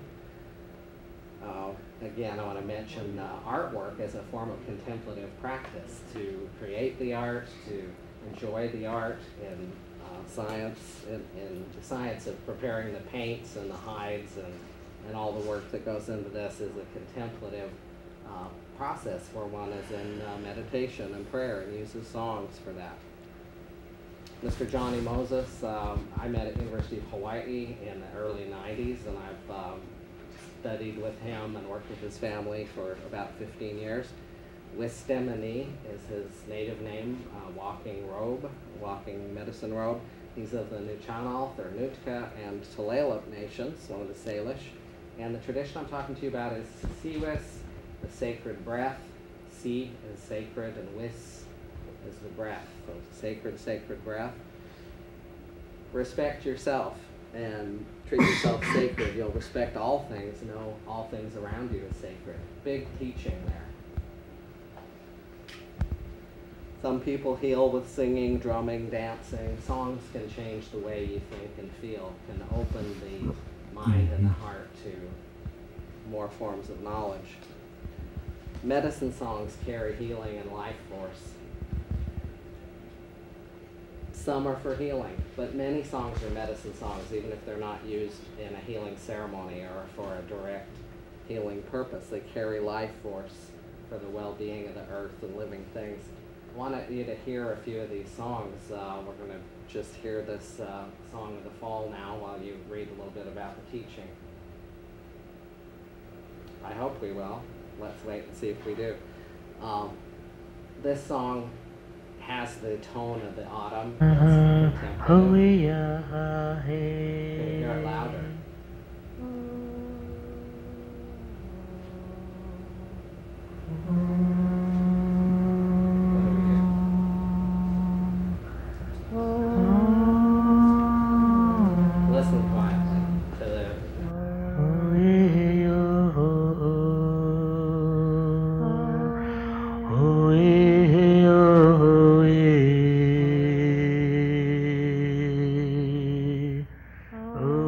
Again, I want to mention artwork as a form of contemplative practice, to create the art, to enjoy the art in science, in the science of preparing the paints and the hides and all the work that goes into this is a contemplative process where one is in meditation and prayer and uses songs for that. Mr. Johnny Moses, I met at University of Hawaii in the early 90s, and I've studied with him and worked with his family for about 15 years. Wistemini is his native name, walking medicine robe. He's of the Nuchanalth or Nootka and Tulalip nations, one of the Salish. And the tradition I'm talking to you about is Siwis, the sacred breath. Si is sacred and Wis is the breath. So sacred breath. Respect yourself and treat yourself sacred. You'll respect all things, know all things around you is sacred. Big teaching there. Some people heal with singing, drumming, dancing. Songs can change the way you think and feel, can open the mind and the heart to more forms of knowledge. Medicine songs carry healing and life force. Some are for healing, but many songs are medicine songs, even if they're not used in a healing ceremony or for a direct healing purpose. They carry life force for the well-being of the earth and living things. I want you to hear a few of these songs. We're going to just hear this Song of the Fall now while you read a little bit about the teaching. I hope we will. Let's wait and see if we do. This song has the tone of the autumn. It's contemplative. Can you hear it louder? Listen quietly to the Oh,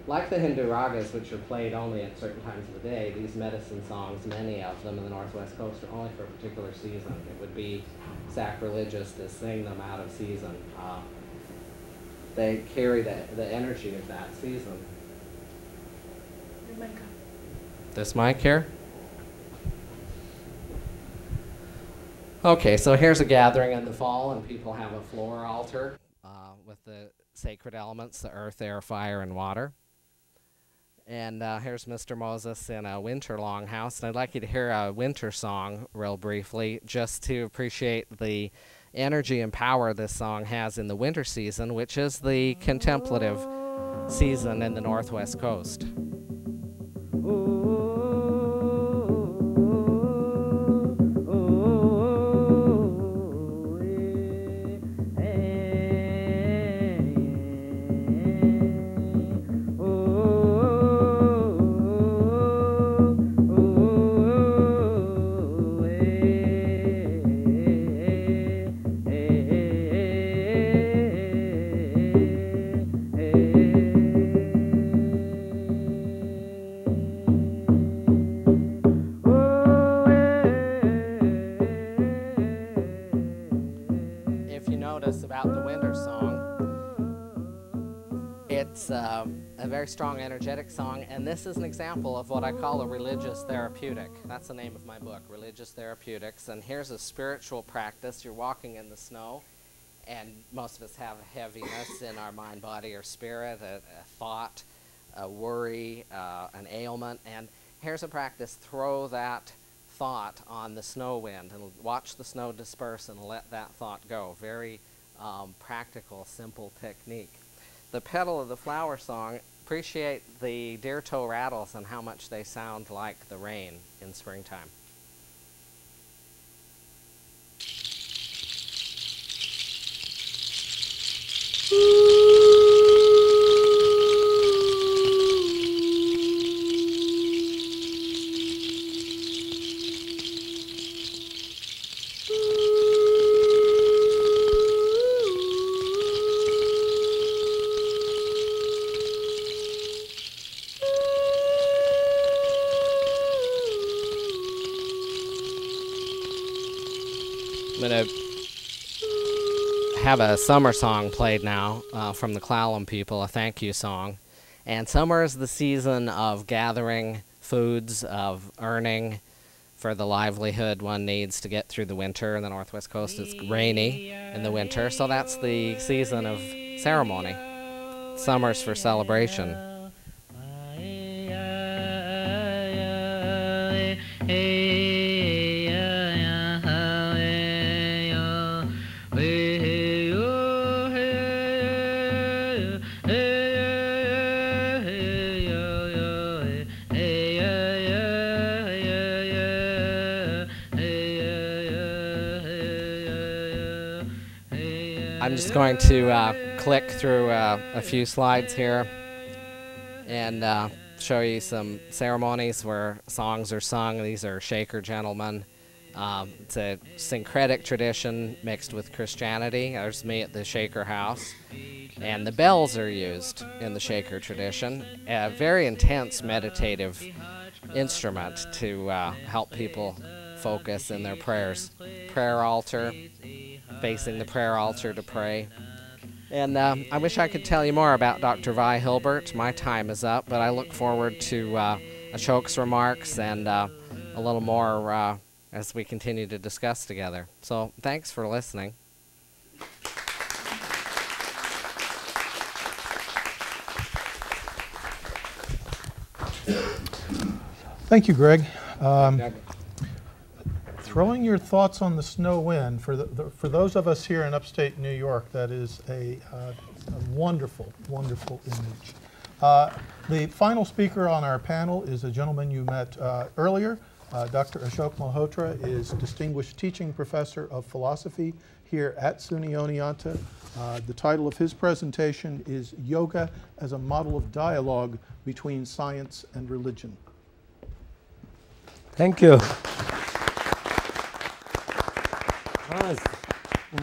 Like the Hindu ragas, which are played only at certain times of the day, these medicine songs, many of them in the Northwest Coast, are only for a particular season. It would be sacrilegious to sing them out of season. They carry the energy of that season. This mic here? Okay, so here's a gathering in the fall, and people have a floor altar with the sacred elements, the earth, air, fire, and water. And here's Mr. Moses in a winter longhouse. And I'd like you to hear a winter song real briefly, just to appreciate the energy and power this song has in the winter season, which is the contemplative season in the Northwest Coast. About the winter song, it's a very strong, energetic song, and this is an example of what I call a religious therapeutic. That's the name of my book, Religious Therapeutics. And here's a spiritual practice. You're walking in the snow, and most of us have heaviness in our mind, body, or spirit, a thought, a worry, an ailment. And here's a practice. Throw that thought on the snow wind and watch the snow disperse and let that thought go. Very practical, simple technique. The petal of the flower song, appreciate the deer toe rattles and how much they sound like the rain in springtime. I'm going to have a summer song played now from the Clallam people, a thank you song. And summer is the season of gathering foods, of earning for the livelihood one needs to get through the winter. In the Northwest Coast, it's rainy in the winter, so that's the season of ceremony. Summer's for celebration. I'm just going to click through a few slides here and show you some ceremonies where songs are sung. These are Shaker gentlemen. It's a syncretic tradition mixed with Christianity. There's me at the Shaker house. And the bells are used in the Shaker tradition. A very intense meditative instrument to help people focus in their prayers. Prayer altar, facing the prayer altar to pray. And I wish I could tell you more about Dr. Vi Hilbert. My time is up, but I look forward to Ashok's remarks and a little more as we continue to discuss together. So thanks for listening. Thank you, Greg. Throwing your thoughts on the snow wind, for those of us here in upstate New York, that is a wonderful, wonderful image. The final speaker on our panel is a gentleman you met earlier. Dr. Ashok Malhotra is Distinguished Teaching Professor of Philosophy here at SUNY Oneonta. The title of his presentation is Yoga as a Model of Dialogue Between Science and Religion. Thank you.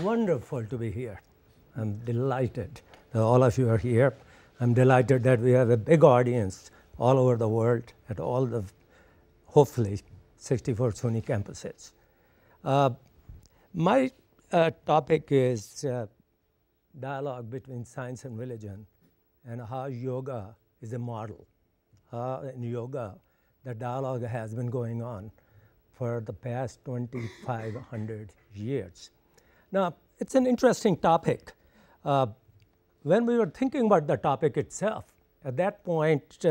wonderful to be here. I'm delighted that all of you are here. I'm delighted that we have a big audience all over the world at all the, hopefully, 64 SUNY campuses. My topic is dialogue between science and religion, and how yoga is a model. In yoga, the dialogue has been going on for the past 2,500 years. Now, it's an interesting topic. When we were thinking about the topic itself, at that point,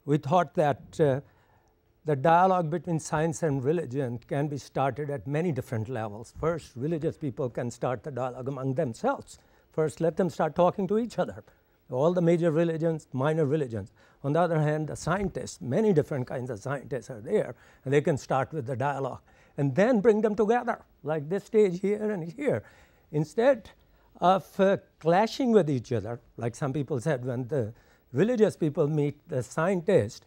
we thought that the dialogue between science and religion can be started at many different levels. First, religious people can start the dialogue among themselves. First, let them start talking to each other. All the major religions, minor religions. On the other hand, the scientists, many different kinds of scientists are there, and they can start with the dialogue. And then bring them together, like this stage here and here. Instead of clashing with each other, like some people said, when the religious people meet the scientists,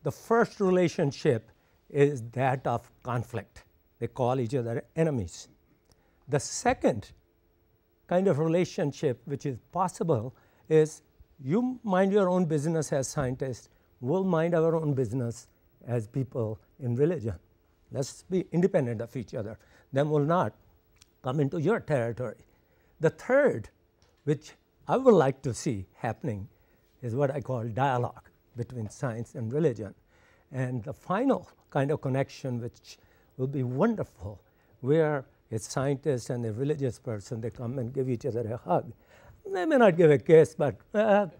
the first relationship is that of conflict. They call each other enemies. The second kind of relationship which is possible is you mind your own business as scientists, we'll mind our own business as people in religion. Let's be independent of each other. Then we'll not come into your territory. The third, which I would like to see happening, is what I call dialogue between science and religion. And the final kind of connection, which will be wonderful, where a scientist and a religious person, they come and give each other a hug. They may not give a kiss, but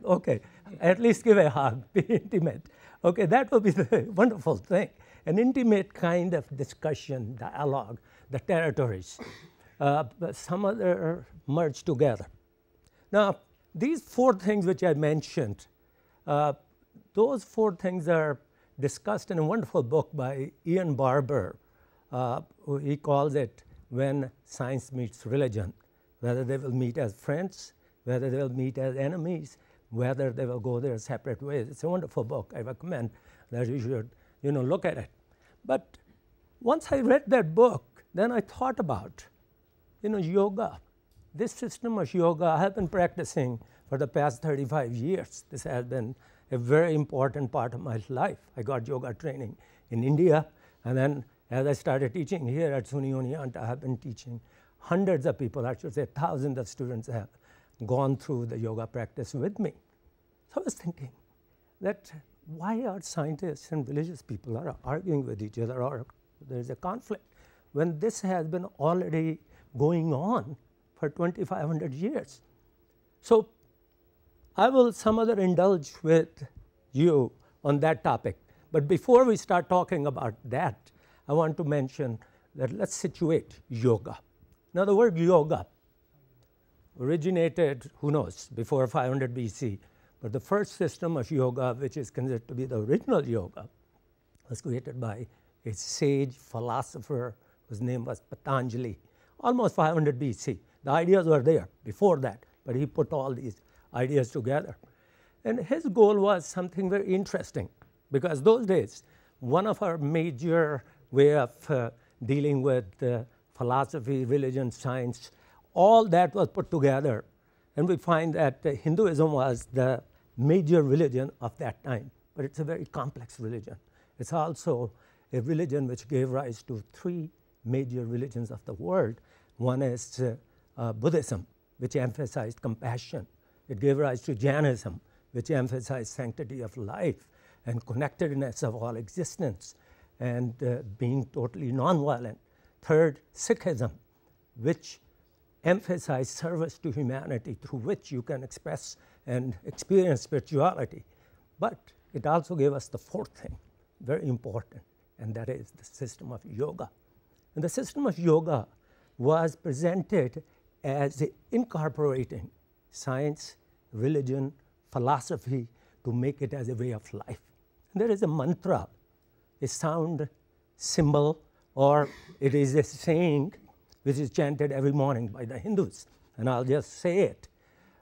okay, at least give a hug, be intimate. Okay, that will be the wonderful thing. An intimate kind of discussion, dialogue, the territories. Some other merge together. Now, these four things which I mentioned, those four things are discussed in a wonderful book by Ian Barber. He calls it When Science Meets Religion, whether they will meet as friends, whether they will meet as enemies, whether they will go their separate ways. It's a wonderful book. I recommend that you should look at it. But once I read that book, then I thought about yoga. This system of yoga I have been practicing for the past 35 years. This has been a very important part of my life. I got yoga training in India, and then as I started teaching here at SUNY Oneonta, I have been teaching hundreds of people, I should say thousands of students have gone through the yoga practice with me. So I was thinking that why are scientists and religious people are arguing with each other, or there's a conflict, when this has been already going on for 2,500 years. So I will some other indulge with you on that topic. But before we start talking about that, I want to mention that let's situate yoga. Now, the word yoga originated, who knows, before 500 BC. But the first system of yoga, which is considered to be the original yoga, was created by a sage philosopher whose name was Patanjali, almost 500 BC. The ideas were there before that, but he put all these ideas together. And his goal was something very interesting, because those days, one of our major way of dealing with philosophy, religion, science, all that was put together. And we find that Hinduism was the major religion of that time, but it's a very complex religion. It's also a religion which gave rise to three major religions of the world. One is Buddhism, which emphasized compassion. It gave rise to Jainism, which emphasized sanctity of life and connectedness of all existence and being totally nonviolent. Third, Sikhism, which emphasized service to humanity, through which you can express and experience spirituality. But it also gave us the fourth thing, very important, and that is the system of yoga. And the system of yoga was presented as incorporating science, religion, philosophy to make it as a way of life. And there is a mantra, a sound symbol, or it is a saying which is chanted every morning by the Hindus. And I'll just say it.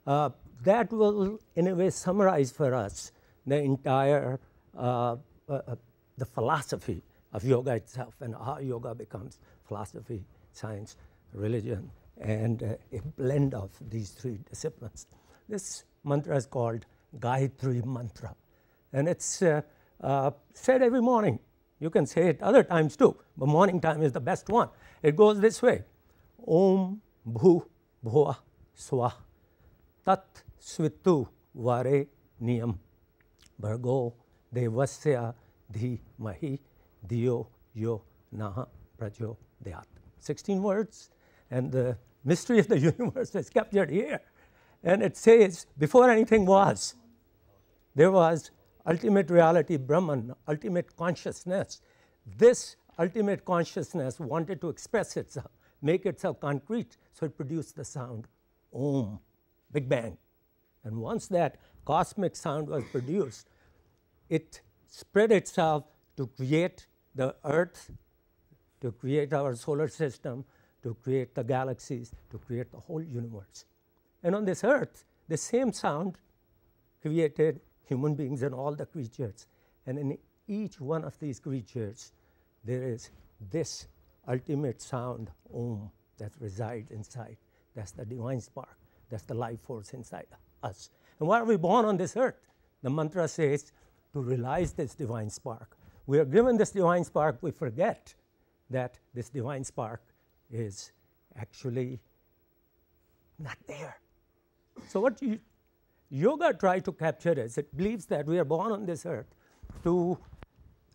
That will, in a way, summarize for us the entire the philosophy of yoga itself and how yoga becomes philosophy, science, religion, and a blend of these three disciplines. This mantra is called Gayatri Mantra, and it's said every morning. You can say it other times too, but morning time is the best one. It goes this way: Om Bhu Bhuva Swah Tat Svitu Vare Niyam Bhargo Devasya Dhimahi Diyo Yo Naha Prachodayat. 16 words, and the mystery of the universe is captured here. And it says, before anything was, there was ultimate reality, Brahman, ultimate consciousness. This ultimate consciousness wanted to express itself, make itself concrete, so it produced the sound Om, Big Bang. And once that cosmic sound was produced, it spread itself to create the earth, to create our solar system, to create the galaxies, to create the whole universe. And on this earth, the same sound created human beings and all the creatures. And in each one of these creatures, there is this ultimate sound, Om, that resides inside. That's the divine spark. That's the life force inside us. And why are we born on this earth? The mantra says to realize this divine spark. We are given this divine spark, we forget that this divine spark is actually not there. So what yoga tries to capture is, it believes that we are born on this earth to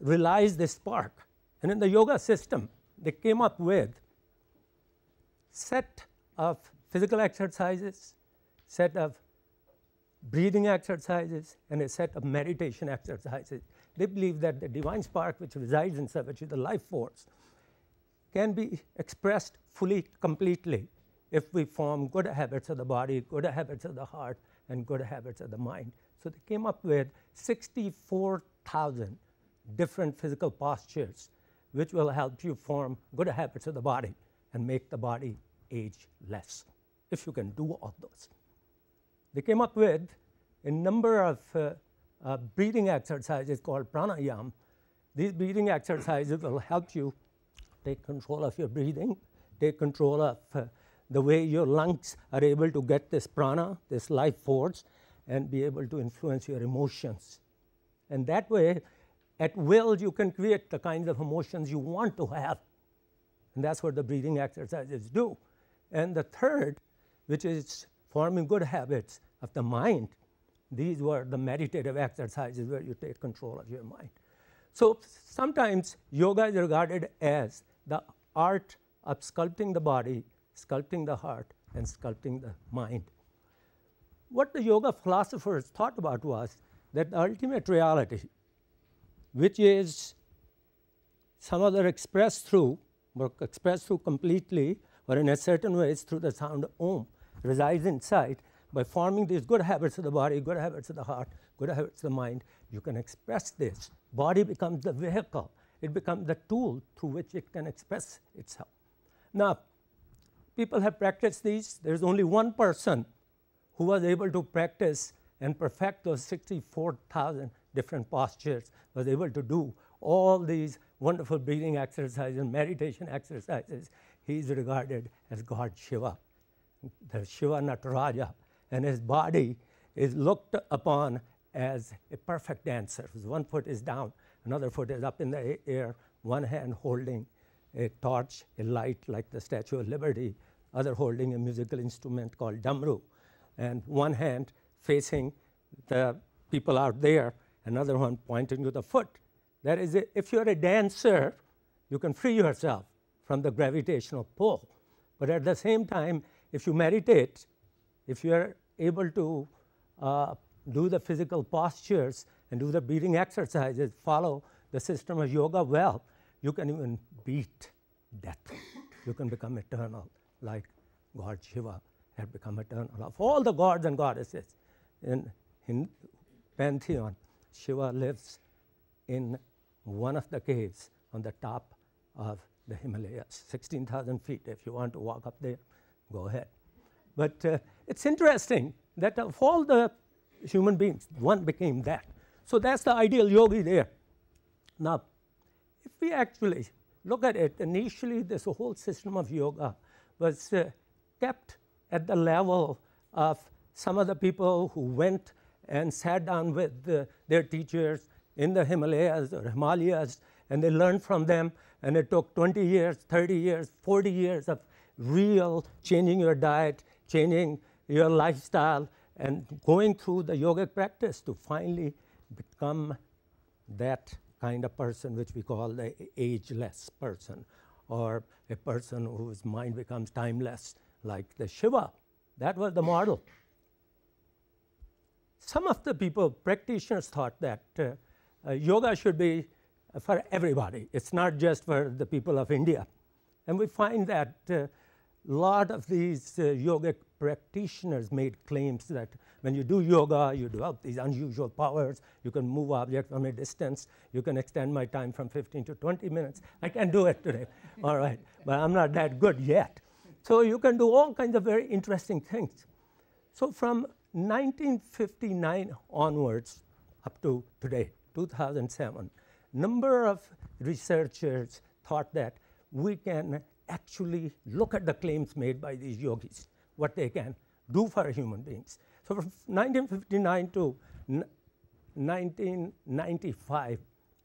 realize this spark. And in the yoga system, they came up with set of physical exercises, set of breathing exercises, and a set of meditation exercises. They believe that the divine spark which resides inside, which is the life force, can be expressed fully, completely, if we form good habits of the body, good habits of the heart, and good habits of the mind. So they came up with 64,000 different physical postures which will help you form good habits of the body and make the body age less, if you can do all those. They came up with a number of breathing exercises called pranayama. These breathing exercises will help you take control of your breathing, take control of the way your lungs are able to get this prana, this life force, and be able to influence your emotions. And that way, at will, you can create the kinds of emotions you want to have. And that's what the breathing exercises do. And the third, which is forming good habits of the mind, these were the meditative exercises where you take control of your mind. So sometimes yoga is regarded as the art of sculpting the body, sculpting the heart, and sculpting the mind. What the yoga philosophers thought about was that the ultimate reality, which is some other expressed through completely, or in a certain ways through the sound Om, resides inside. By forming these good habits of the body, good habits of the heart, good habits of the mind, you can express this. Body becomes the vehicle. It becomes the tool through which it can express itself. Now, people have practiced these. There's only one person who was able to practice and perfect those 64,000 different postures, was able to do all these wonderful breathing exercises and meditation exercises. He's regarded as God Shiva, the Shiva Nataraja, and his body is looked upon as a perfect dancer. One foot is down, another foot is up in the air, one hand holding a torch, a light like the Statue of Liberty, other holding a musical instrument called damru, and one hand facing the people out there, another one pointing to the foot. That is, if you're a dancer, you can free yourself from the gravitational pull. But at the same time, if you meditate, if you're able to do the physical postures and do the breathing exercises, follow the system of yoga well, you can even beat death. You can become eternal, like God Shiva had become eternal. Of all the gods and goddesses in pantheon, Shiva lives in one of the caves on the top of the Himalayas, 16,000 feet. If you want to walk up there, go ahead. But it's interesting that of all the human beings, one became that. So that's the ideal yogi there. Now, if we actually look at it, initially this whole system of yoga was kept at the level of some of the people who went and sat down with their teachers in the Himalayas or Himalayas, and they learned from them, and it took 20 years, 30 years, 40 years of real changing your diet, changing your lifestyle, and going through the yogic practice to finally become that kind of person which we call the ageless person, or a person whose mind becomes timeless, like the Shiva. That was the model. Some of the people, practitioners, thought that yoga should be for everybody. It's not just for the people of India. And we find that a lot of these yogic practitioners made claims that when you do yoga, you develop these unusual powers. You can move objects from a distance. You can extend my time from 15 to 20 minutes. I can do it today, all right, but I'm not that good yet. So you can do all kinds of very interesting things. So from 1959 onwards up to today, 2007, number of researchers thought that we can actually look at the claims made by these yogis, what they can do for human beings. So from 1959 to 1995,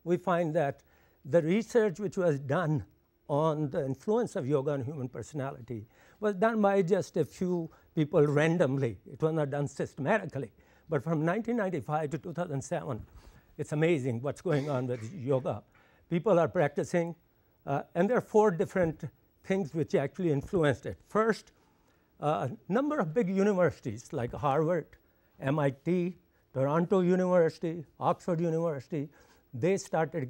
we find that the research which was done on the influence of yoga on human personality was done by just a few people randomly. It was not done systematically. But from 1995 to 2007, it's amazing what's going on with yoga. People are practicing, and there are 4 different things which actually influenced it. First, a number of big universities like Harvard, MIT, Toronto University, Oxford University, they started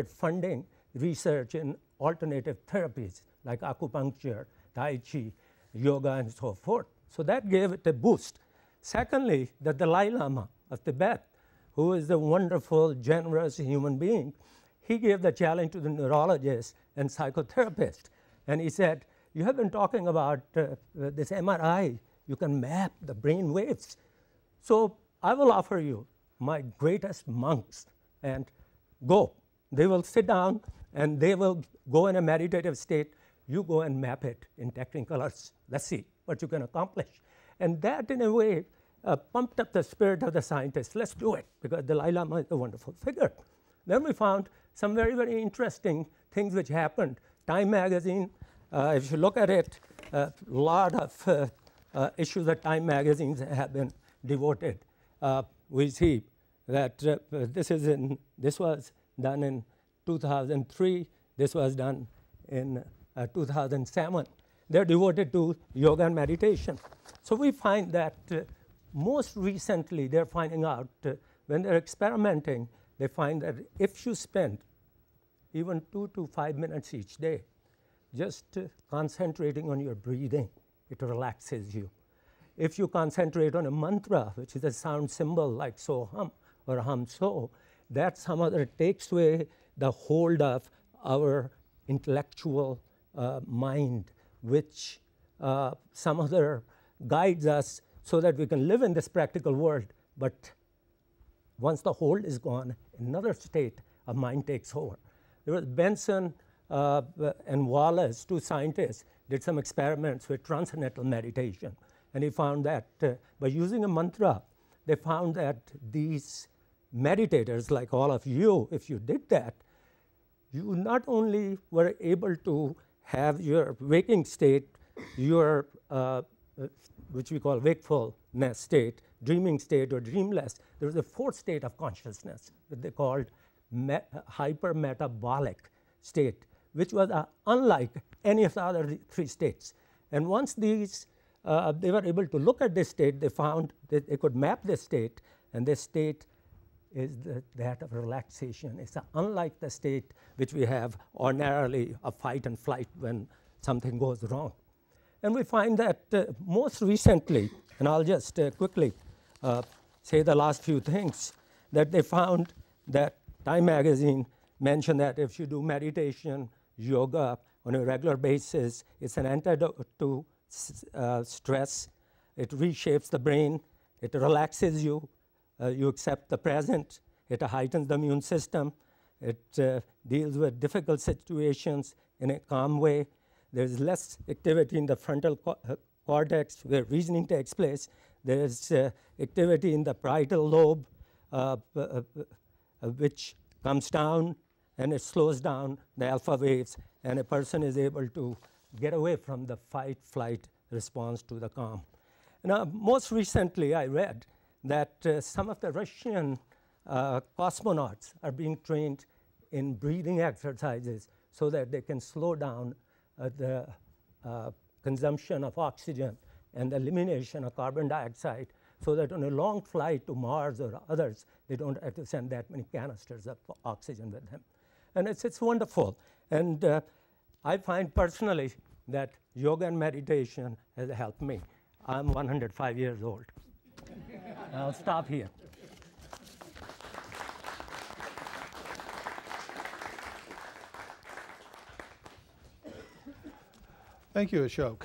funding research in alternative therapies like acupuncture, Tai Chi, yoga, and so forth. So that gave it a boost. Secondly, the Dalai Lama of Tibet, who is a wonderful, generous human being, he gave the challenge to the neurologists and psychotherapists. And he said, you have been talking about this MRI. You can map the brain waves. So I will offer you my greatest monks and go. They will sit down and they will go in a meditative state. You go and map it in technicolors. Let's see what you can accomplish. And that, in a way, pumped up the spirit of the scientists. Let's do it, because Dalai Lama is a wonderful figure. Then we found some very, very interesting things which happened. Time magazine, if you look at it, a lot of issues that Time magazines have been devoted. We see that this was done in 2003. This was done in 2007. They're devoted to yoga and meditation. So we find that most recently they're finding out when they're experimenting, they find that if you spend even 2 to 5 minutes each day just concentrating on your breathing, it relaxes you. If you concentrate on a mantra, which is a sound symbol like so hum or hum so, that somehow takes away the hold of our intellectual mind, which some other guides us so that we can live in this practical world. But once the hold is gone, another state of mind takes over. There was Benson and Wallace, 2 scientists, did some experiments with transcendental meditation. And he found that by using a mantra, they found that these meditators, like all of you, if you did that, you not only were able to have your waking state, your which we call wakefulness state, dreaming state, or dreamless. There was a 4th state of consciousness that they called hypermetabolic state, which was unlike any of the other 3 states. And once these, they were able to look at this state, they found that they could map this state, and this state is that of relaxation. It's unlike the state which we have ordinarily of fight and flight when something goes wrong. And we find that most recently, and I'll just quickly say the last few things, that they found that Time magazine mentioned that if you do meditation, yoga on a regular basis, it's an antidote to stress. It reshapes the brain. It relaxes you. You accept the present. It heightens the immune system. It deals with difficult situations in a calm way. there's less activity in the frontal cortex where reasoning takes place. There's activity in the parietal lobe, which comes down and it slows down the alpha waves, and a person is able to get away from the fight-flight response to the calm. Now, most recently, I read that some of the Russian cosmonauts are being trained in breathing exercises so that they can slow down the consumption of oxygen and the elimination of carbon dioxide, so that on a long flight to Mars or others, they don't have to send that many canisters of oxygen with them. And it's wonderful. And I find personally that yoga and meditation has helped me. I'm 105 years old. I'll stop here. Thank you, Ashok.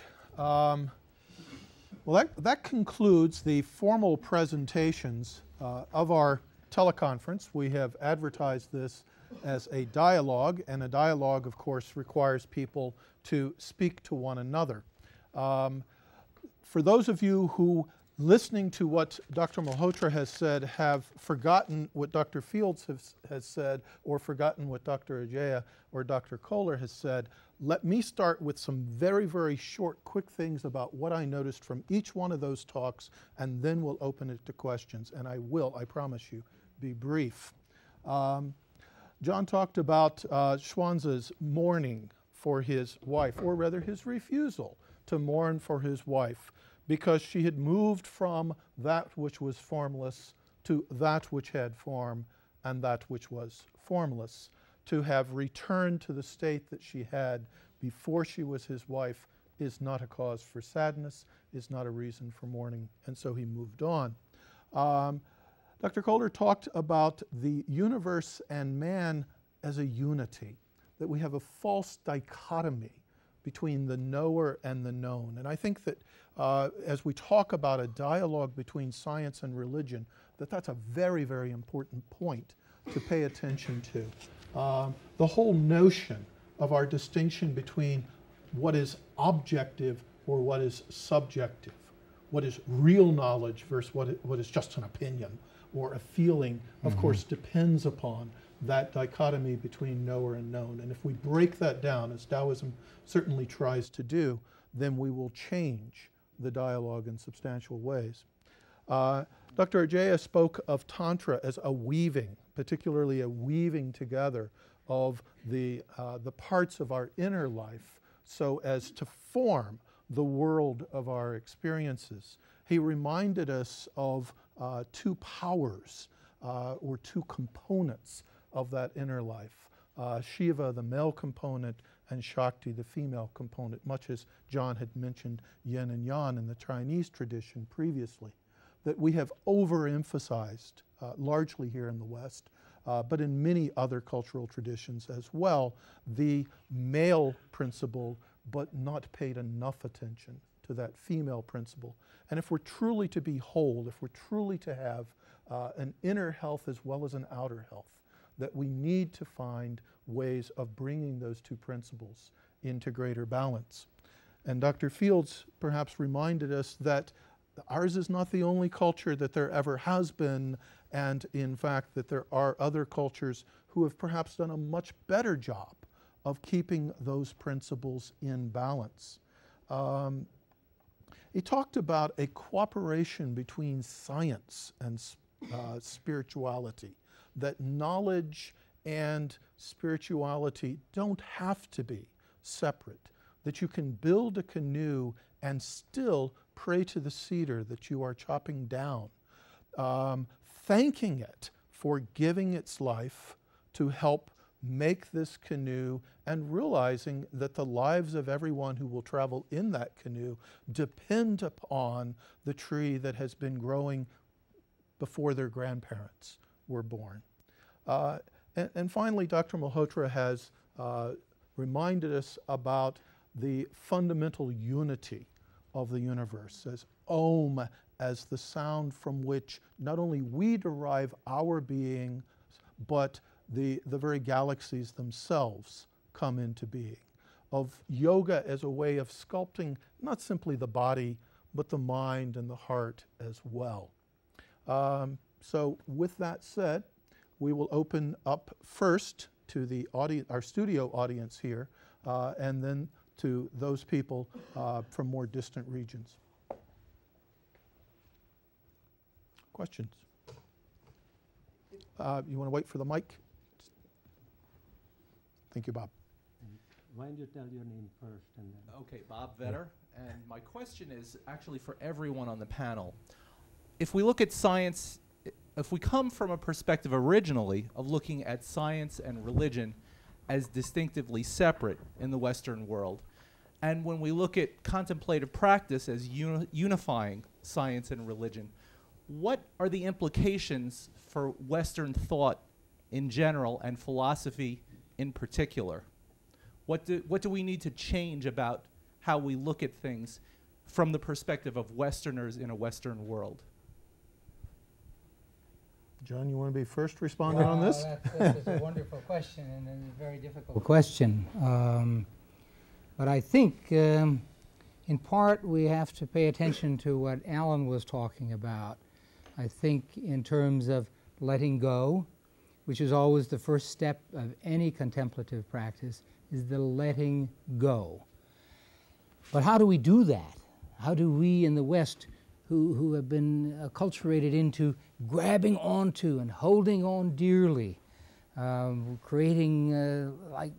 Well, that concludes the formal presentations of our teleconference. We have advertised this as a dialogue, and a dialogue, of course, requires people to speak to one another. For those of you who, listening to what Dr. Malhotra has said, have forgotten what Dr. Fields has said, or forgotten what Dr. Ajaya or Dr. Kohler has said, let me start with some very, very short, quick things about what I noticed from each one of those talks, and then we'll open it to questions. And I will, I promise you, be brief. John talked about Schwanza's mourning for his wife, or rather his refusal to mourn for his wife, because she had moved from that which was formless to that which had form and that which was formless. To have returned to the state that she had before she was his wife is not a cause for sadness, is not a reason for mourning, and so he moved on. Dr. Kohler talked about the universe and man as a unity, that we have a false dichotomy between the knower and the known. And I think that as we talk about a dialogue between science and religion, that's a very, very important point to pay attention to. The whole notion of our distinction between what is objective or what is subjective, what is real knowledge versus what is just an opinion or a feeling, of course, depends upon that dichotomy between knower and known. And if we break that down, as Taoism certainly tries to do, then we will change the dialogue in substantial ways. Dr. Ajaya spoke of Tantra as a weaving, particularly a weaving together of the parts of our inner life so as to form the world of our experiences. He reminded us of two powers or two components of that inner life. Shiva, the male component, and Shakti, the female component, much as John had mentioned yin and yang in the Chinese tradition previously, that we have overemphasized largely here in the West, but in many other cultural traditions as well, the male principle, but not paid enough attention to that female principle. And if we're truly to be whole, if we're truly to have an inner health as well as an outer health, that we need to find ways of bringing those two principles into greater balance. And Dr. Fields perhaps reminded us that ours is not the only culture that there ever has been, and in fact that there are other cultures who have perhaps done a much better job of keeping those principles in balance. He talked about a cooperation between science and spirituality, that knowledge and spirituality don't have to be separate, that you can build a canoe and still pray to the cedar that you are chopping down, thanking it for giving its life to help make this canoe, and realizing that the lives of everyone who will travel in that canoe depend upon the tree that has been growing before their grandparents were born. And finally, Dr. Malhotra has reminded us about the fundamental unity of the universe, as Om, as the sound from which not only we derive our being, but the very galaxies themselves come into being. of yoga as a way of sculpting not simply the body, but the mind and the heart as well. So with that said, we will open up first to the audience, our studio audience here, and then to those people from more distant regions. Questions? You want to wait for the mic? Thank you, Bob. Why don't you tell your name first and then... Okay, Bob Vetter, and my question is actually for everyone on the panel. If we look at science, if we come from a perspective originally of looking at science and religion as distinctively separate in the Western world, and when we look at contemplative practice as unifying science and religion, what are the implications for Western thought in general and philosophy in particular? What do we need to change about how we look at things from the perspective of Westerners in a Western world? John, you want to be first responding on this? That's a wonderful question and a very difficult question. But I think in part we have to pay attention to what Alan was talking about. I think in terms of letting go, which is always the first step of any contemplative practice, is the letting go. But how do we do that? How do we in the West, who have been acculturated into grabbing onto and holding on dearly, creating like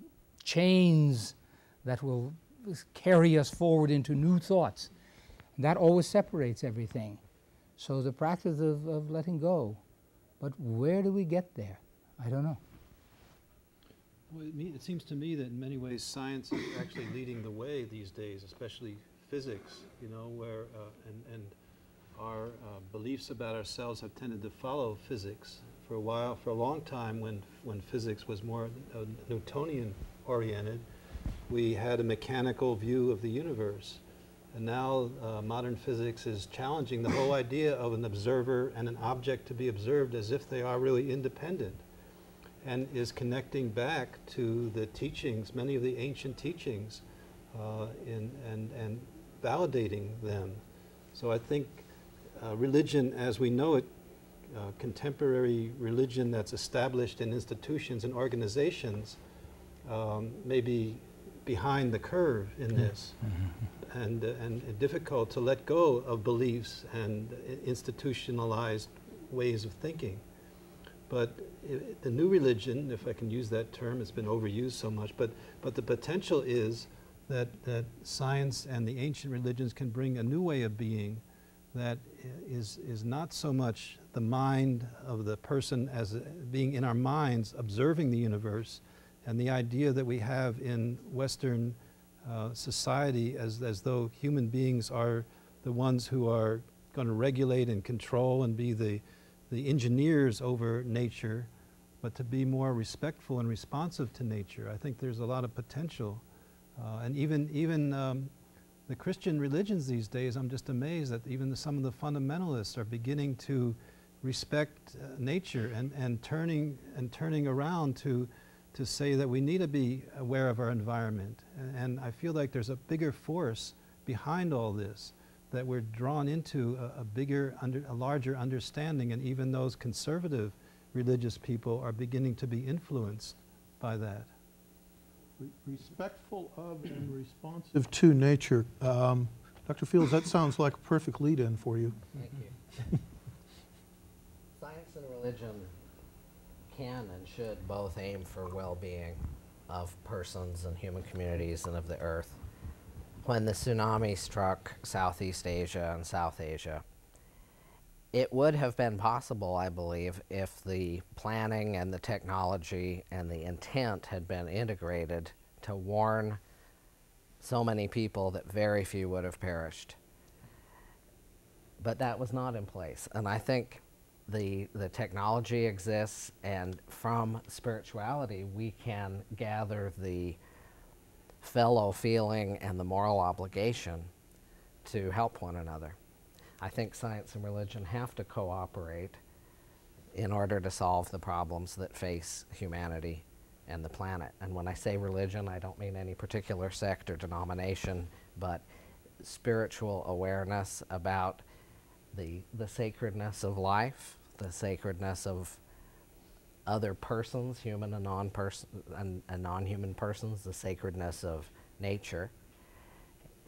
chains that will carry us forward into new thoughts? And that always separates everything. So the practice of letting go. But where do we get there? I don't know. Well, it seems to me that in many ways science is actually leading the way these days, especially physics, you know, where and our beliefs about ourselves have tended to follow physics for a while. For a long time, when physics was more Newtonian oriented, we had a mechanical view of the universe. And now modern physics is challenging the whole idea of an observer and an object to be observed as if they are really independent, and is connecting back to the teachings, many of the ancient teachings, and validating them. So I think religion as we know it, contemporary religion that's established in institutions and organizations, may be behind the curve in this, and difficult to let go of beliefs and institutionalized ways of thinking. But the new religion, if I can use that term, it's been overused so much, but the potential is that science and the ancient religions can bring a new way of being that is not so much the mind of the person as being in our minds, observing the universe, and the idea that we have in Western society as though human beings are the ones who are going to regulate and control and be the engineers over nature, but to be more respectful and responsive to nature. I think there's a lot of potential. And even the Christian religions these days, I'm just amazed that even some of the fundamentalists are beginning to respect nature and turning around to say that we need to be aware of our environment. And I feel like there's a bigger force behind all this, that we're drawn into a larger understanding, and even those conservative religious people are beginning to be influenced by that. Respectful of and responsive to nature. Dr. Fields, that sounds like a perfect lead-in for you. Thank you. Science and religion can and should both aim for well-being of persons and human communities and of the earth. When the tsunami struck Southeast Asia and South Asia, it would have been possible, I believe, if the planning and the technology and the intent had been integrated to warn so many people that very few would have perished. But that was not in place. And I think the technology exists, and from spirituality we can gather the fellow feeling and the moral obligation to help one another. I think science and religion have to cooperate in order to solve the problems that face humanity and the planet. And when I say religion, I don't mean any particular sect or denomination, but spiritual awareness about the sacredness of life, the sacredness of other persons, human and non-human persons, the sacredness of nature,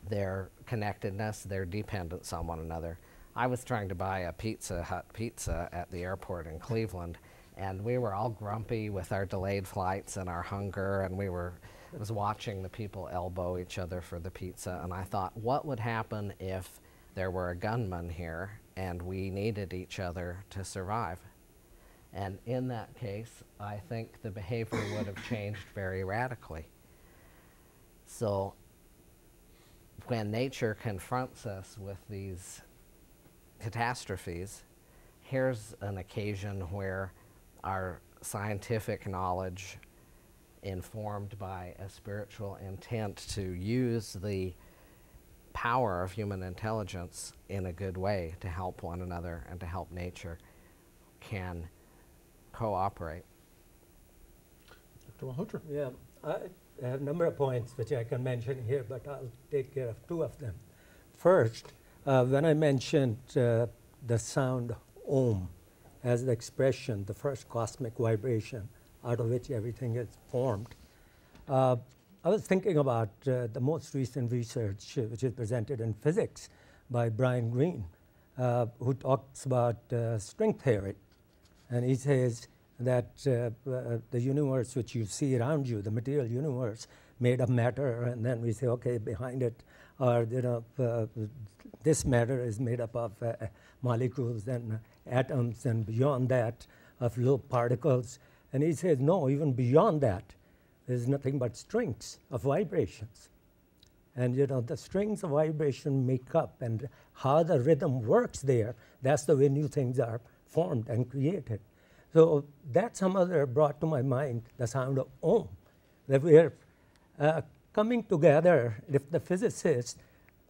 their connectedness, their dependence on one another. I was trying to buy a Pizza Hut pizza at the airport in Cleveland, and we were all grumpy with our delayed flights and our hunger, and I was watching the people elbow each other for the pizza, and I thought, what would happen if there were a gunman here and we needed each other to survive? And in that case, I think the behavior would have changed very radically. So when nature confronts us with these catastrophes, here's an occasion where our scientific knowledge, informed by a spiritual intent to use the power of human intelligence in a good way to help one another and to help nature, can cooperate. Dr. Malhotra. Yeah, I have a number of points which I can mention here, but I'll take care of two of them. First, when I mentioned the sound Om as the expression, the first cosmic vibration out of which everything is formed, I was thinking about the most recent research which is presented in physics by Brian Greene, who talks about string theory. And he says that the universe which you see around you, the material universe, made of matter, and then we say, okay, behind it are, this matter is made up of molecules and atoms, and beyond that of little particles. And he says, no, even beyond that, there's nothing but strings of vibrations. And the strings of vibration make up, and how the rhythm works there, that's the way new things are formed and created. So that somehow brought to my mind the sound of Om, that we're coming together. If the physicists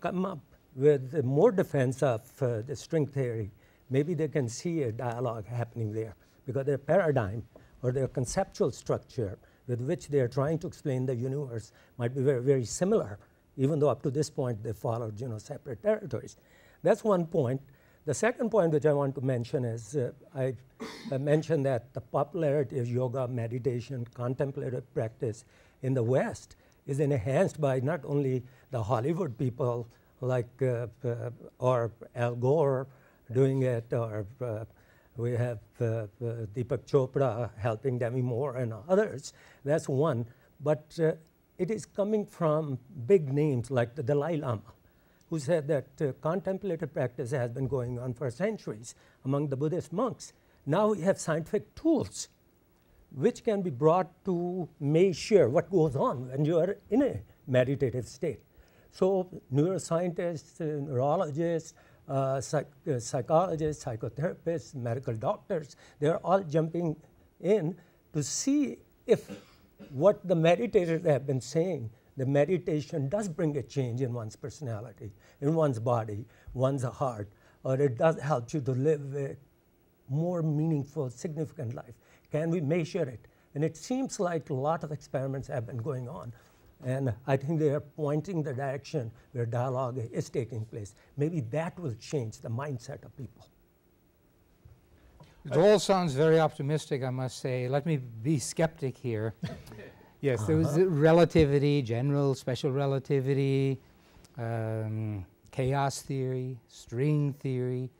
come up with more defense of the string theory, maybe they can see a dialogue happening there, because their paradigm or their conceptual structure with which they are trying to explain the universe might be very, very similar, even though up to this point they followed separate territories. That's one point. The second point which I want to mention is I mentioned that the popularity of yoga, meditation, contemplative practice in the West is enhanced by not only the Hollywood people like or Al Gore doing it, or we have Deepak Chopra helping Demi Moore and others. That's one. But it is coming from big names like the Dalai Lama, who said that contemplative practice has been going on for centuries among the Buddhist monks. Now we have scientific tools which can be brought to measure what goes on when you are in a meditative state. So neuroscientists, neurologists, psychologists, psychotherapists, medical doctors, they're all jumping in to see if what the meditators have been saying, the meditation does bring a change in one's personality, in one's body, one's heart, or it does help you to live a more meaningful, significant life. Can we measure it? And it seems like a lot of experiments have been going on. And I think they are pointing the direction where dialogue is taking place. Maybe that will change the mindset of people. It all sounds very optimistic, I must say. Let me be skeptic here. Yes, there was relativity, general, special relativity, chaos theory, string theory.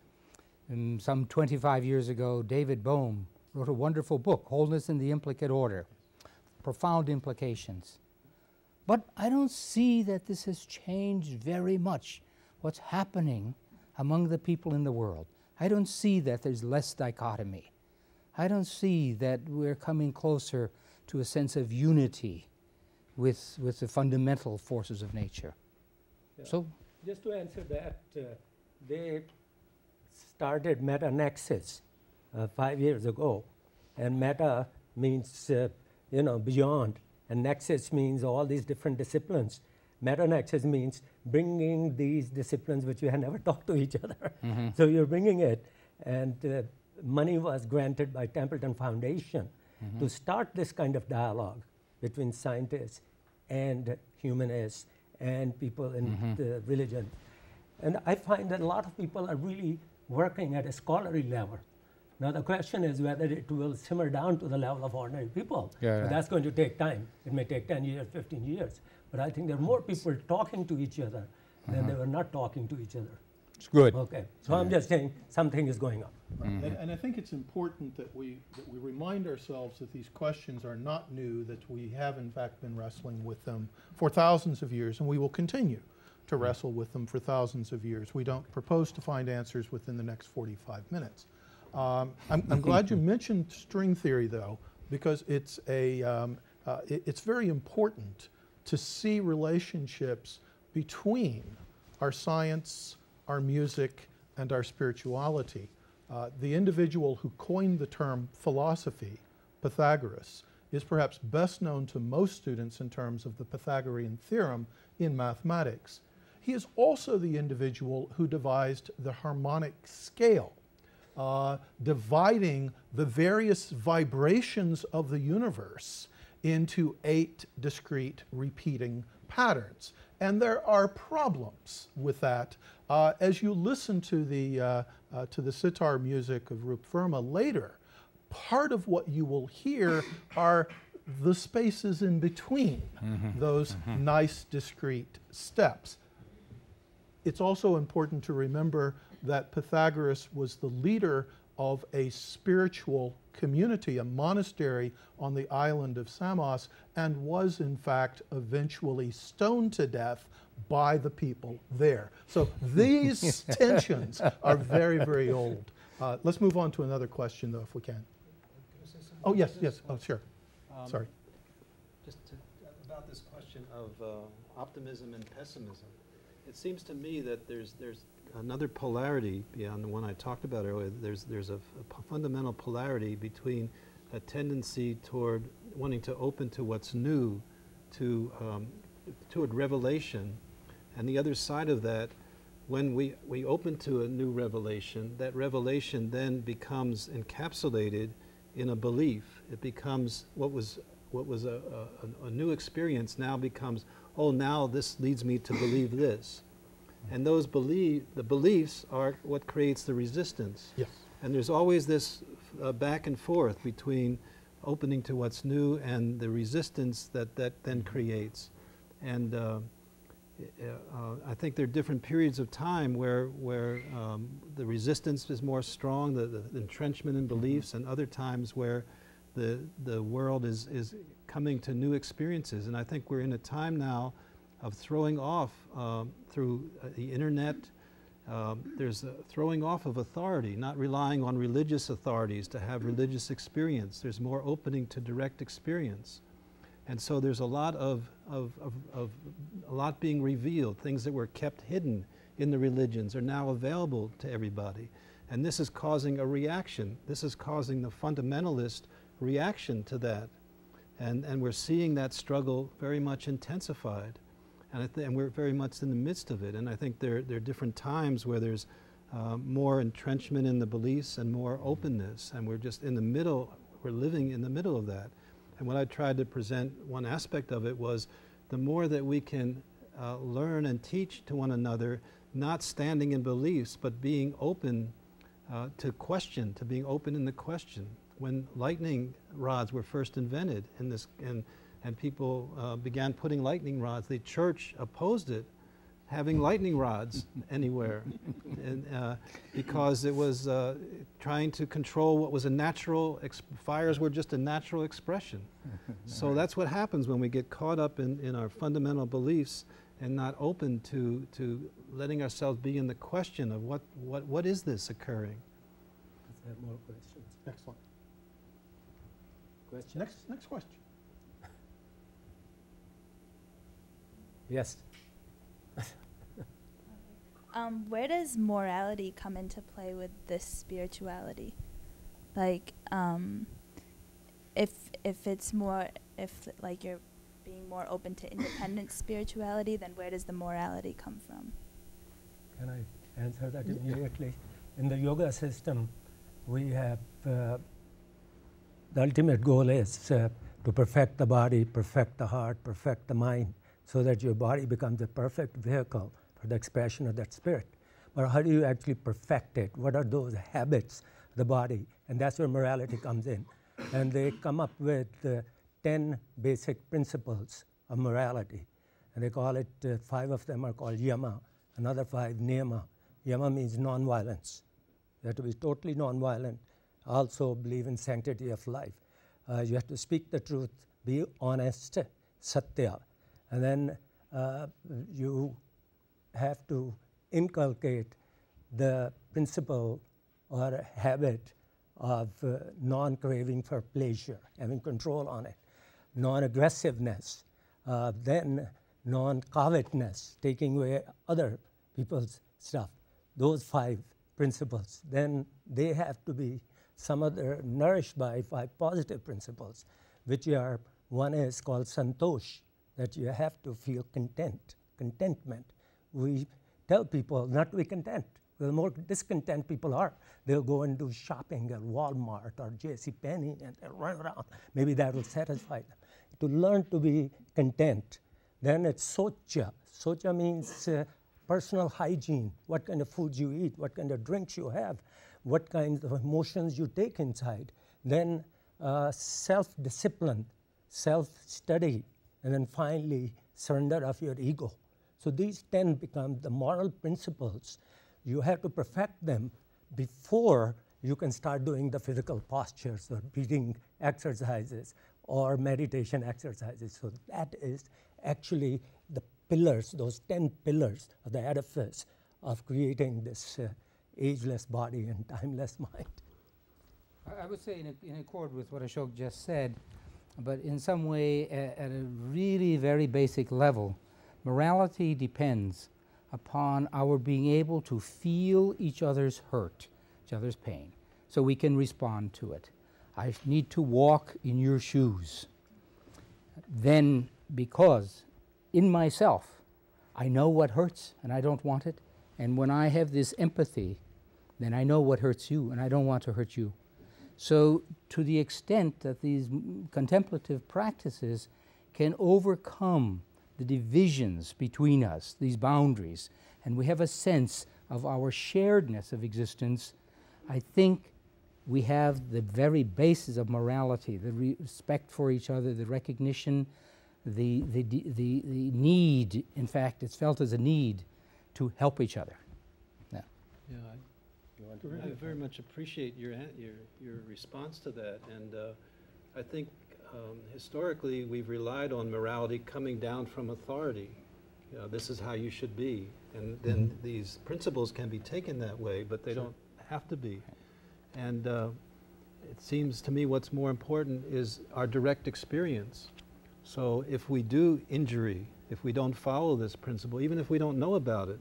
Some 25 years ago, David Bohm wrote a wonderful book, Wholeness in the Implicate Order, profound implications. But I don't see that this has changed very much what's happening among the people in the world. I don't see that there's less dichotomy. I don't see that we're coming closer to a sense of unity with the fundamental forces of nature. Yeah. So, just to answer that, they started meta-nexus 5 years ago, and meta means beyond, and nexus means all these different disciplines. Meta-nexus means bringing these disciplines which you had never talked to each other. So you're bringing it, and money was granted by Templeton Foundation, to start this kind of dialogue between scientists and humanists and people in the religion. And I find that a lot of people are really working at a scholarly level. Now the question is whether it will simmer down to the level of ordinary people. But that's going to take time. It may take 10 years, 15 years. But I think there are more people talking to each other than they were not talking to each other. It's good. Okay, so I'm just saying something is going on. And I think it's important that we remind ourselves that these questions are not new, that we have in fact been wrestling with them for thousands of years, and we will continue to wrestle with them for thousands of years. We don't propose to find answers within the next 45 minutes. I'm glad you mentioned string theory, though, because it's very important to see relationships between our science, our music, and our spirituality. The individual who coined the term philosophy, Pythagoras, is perhaps best known to most students in terms of the Pythagorean theorem in mathematics. He is also the individual who devised the harmonic scale, dividing the various vibrations of the universe into 8 discrete repeating patterns. And there are problems with that. As you listen to the sitar music of Rup Verma later, part of what you will hear are the spaces in between those nice discrete steps. It's also important to remember that Pythagoras was the leader of a spiritual community, a monastery on the island of Samos, and was in fact eventually stoned to death by the people there. So these tensions are very, very old. Let's move on to another question, though, if we can. Oh, yes, yes. Oh, sure. Sorry. Just about this question of optimism and pessimism. It seems to me that there's another polarity beyond the one I talked about earlier. There's a fundamental polarity between a tendency toward wanting to open to what's new, toward revelation, and the other side of that, when we open to a new revelation, that revelation then becomes encapsulated in a belief. It becomes what was a new experience now becomes, oh, now this leads me to believe this. And those the beliefs are what creates the resistance. Yes. And there's always this back and forth between opening to what's new and the resistance that then creates. And I think there are different periods of time where the resistance is more strong, the entrenchment in beliefs, and other times where the world is coming to new experiences. And I think we're in a time now of throwing off through the internet. There's a throwing off of authority, not relying on religious authorities to have religious experience. There's more opening to direct experience. And so there's a lot being revealed. Things that were kept hidden in the religions are now available to everybody. And this is causing a reaction. This is causing the fundamentalist reaction to that. And we're seeing that struggle very much intensified. And we're very much in the midst of it. And I think there are different times where there's more entrenchment in the beliefs and more openness. And we're just in the middle, we're living in the middle of that. And what I tried to present, one aspect of it was the more that we can learn and teach to one another, not standing in beliefs, but being open to question, to being open in the question. When lightning rods were first invented and people began putting lightning rods, the church opposed it, having lightning rods anywhere, and, because it was trying to control what was a natural, fires were just a natural expression. So that's what happens when we get caught up in our fundamental beliefs and not open to letting ourselves be in the question of what is this occurring? Let's have more questions. Excellent. Questions? Next question. Yes. Where does morality come into play with this spirituality? Like, if like you're being more open to independent spirituality, then where does the morality come from? Can I answer that immediately? In the yoga system, we have the ultimate goal is to perfect the body, perfect the heart, perfect the mind, so that your body becomes a perfect vehicle for the expression of that spirit. But how do you actually perfect it? What are those habits of the body? And that's where morality comes in. And they come up with 10 basic principles of morality. And they call it, 5 of them are called yama, another 5 niyama. Yama means non-violence. You have to be totally non-violent. Also believe in sanctity of life. You have to speak the truth, be honest, satya. And then you have to inculcate the principle or habit of non-craving for pleasure, having control on it, non-aggressiveness, then non-covetousness, taking away other people's stuff. Those 5 principles, then they have to be nourished by 5 positive principles, which are, one is called santosh, that you have to feel contentment. We tell people not to be content. The more discontent people are, they'll go and do shopping at Walmart or JCPenney and they'll run around. Maybe that will satisfy them. To learn to be content, then it's socha. Socha means personal hygiene, what kind of foods you eat, what kind of drinks you have, what kinds of emotions you take inside. Then self-discipline, self-study, and then finally surrender of your ego. So these 10 become the moral principles. You have to perfect them before you can start doing the physical postures or breathing exercises or meditation exercises. So that is actually the pillars, those 10 pillars of the edifice of creating this ageless body and timeless mind. I would say in accord with what Ashok just said, but in some way at a really very basic level, morality depends upon our being able to feel each other's hurt, each other's pain, so we can respond to it. I need to walk in your shoes. Then, because in myself, I know what hurts and I don't want it, and when I have this empathy, then I know what hurts you and I don't want to hurt you. So to the extent that these contemplative practices can overcome the divisions between us, these boundaries, and we have a sense of our sharedness of existence, I think we have the very basis of morality, the respect for each other, the recognition, the need, in fact, it's felt as a need to help each other. Yeah. Yeah, I very much appreciate your response to that, and I think historically we've relied on morality coming down from authority. You know, this is how you should be, and then these principles can be taken that way, but they don't have to be. And it seems to me what's more important is our direct experience. So if we do injury, if we don't follow this principle, even if we don't know about it,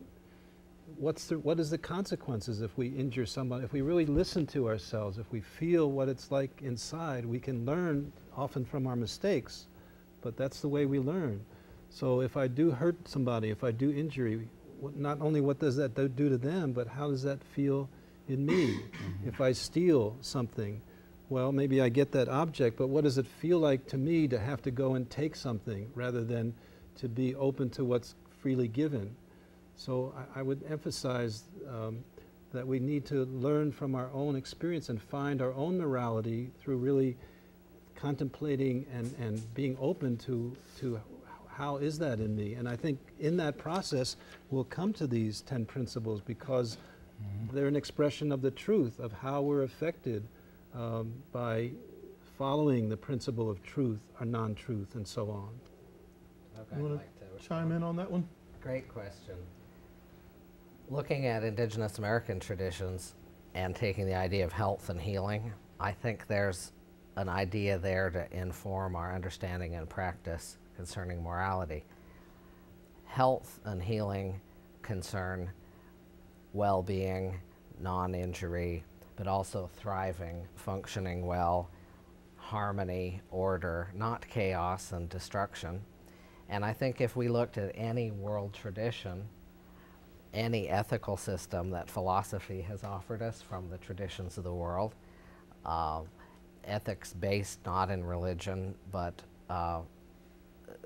what is the consequences if we injure somebody? If we really listen to ourselves, if we feel what it's like inside, we can learn often from our mistakes, but that's the way we learn. So if I do hurt somebody, if I do injury, not only what does that do to them, but how does that feel in me? If I steal something, well, maybe I get that object, but what does it feel like to me to have to go and take something rather than to be open to what's freely given? So I would emphasize that we need to learn from our own experience and find our own morality through really contemplating and being open to how is that in me. And I think in that process we'll come to these 10 principles because they're an expression of the truth of how we're affected by following the principle of truth or non-truth and so on. Okay, You want to chime in on that one? Great question. Looking at indigenous American traditions and taking the idea of health and healing, I think there's an idea there to inform our understanding and practice concerning morality. Health and healing concern well-being, non-injury, but also thriving, functioning well, harmony, order, not chaos and destruction. And I think if we looked at any world tradition, any ethical system that philosophy has offered us from the traditions of the world, ethics based not in religion, but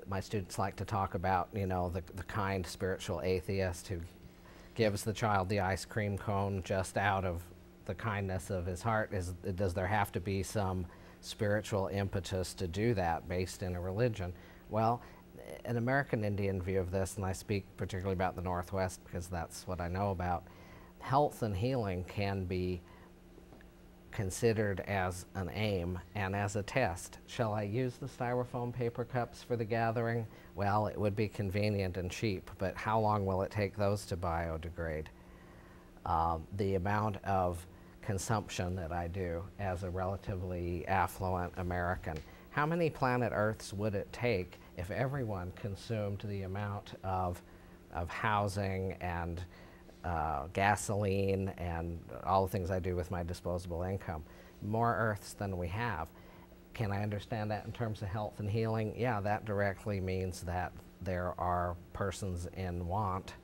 my students like to talk about, you know, the kind spiritual atheist who gives the child the ice cream cone just out of the kindness of his heart. Does there have to be some spiritual impetus to do that based in a religion? Well, an American Indian view of this, and I speak particularly about the Northwest because that's what I know about, health and healing can be considered as an aim and as a test. Shall I use the styrofoam paper cups for the gathering? Well, it would be convenient and cheap, but how long will it take those to biodegrade? The amount of consumption that I do as a relatively affluent American, how many planet Earths would it take if everyone consumed the amount of housing and gasoline and all the things I do with my disposable income? More Earths than we have. Can I understand that in terms of health and healing? Yeah, that directly means that there are persons in want,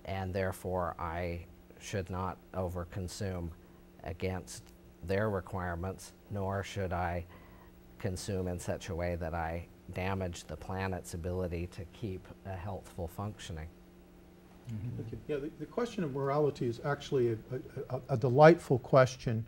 and therefore I should not overconsume against their requirements, nor should I consume in such a way that I damage the planet's ability to keep a healthful functioning. Thank you. Yeah, the question of morality is actually a delightful question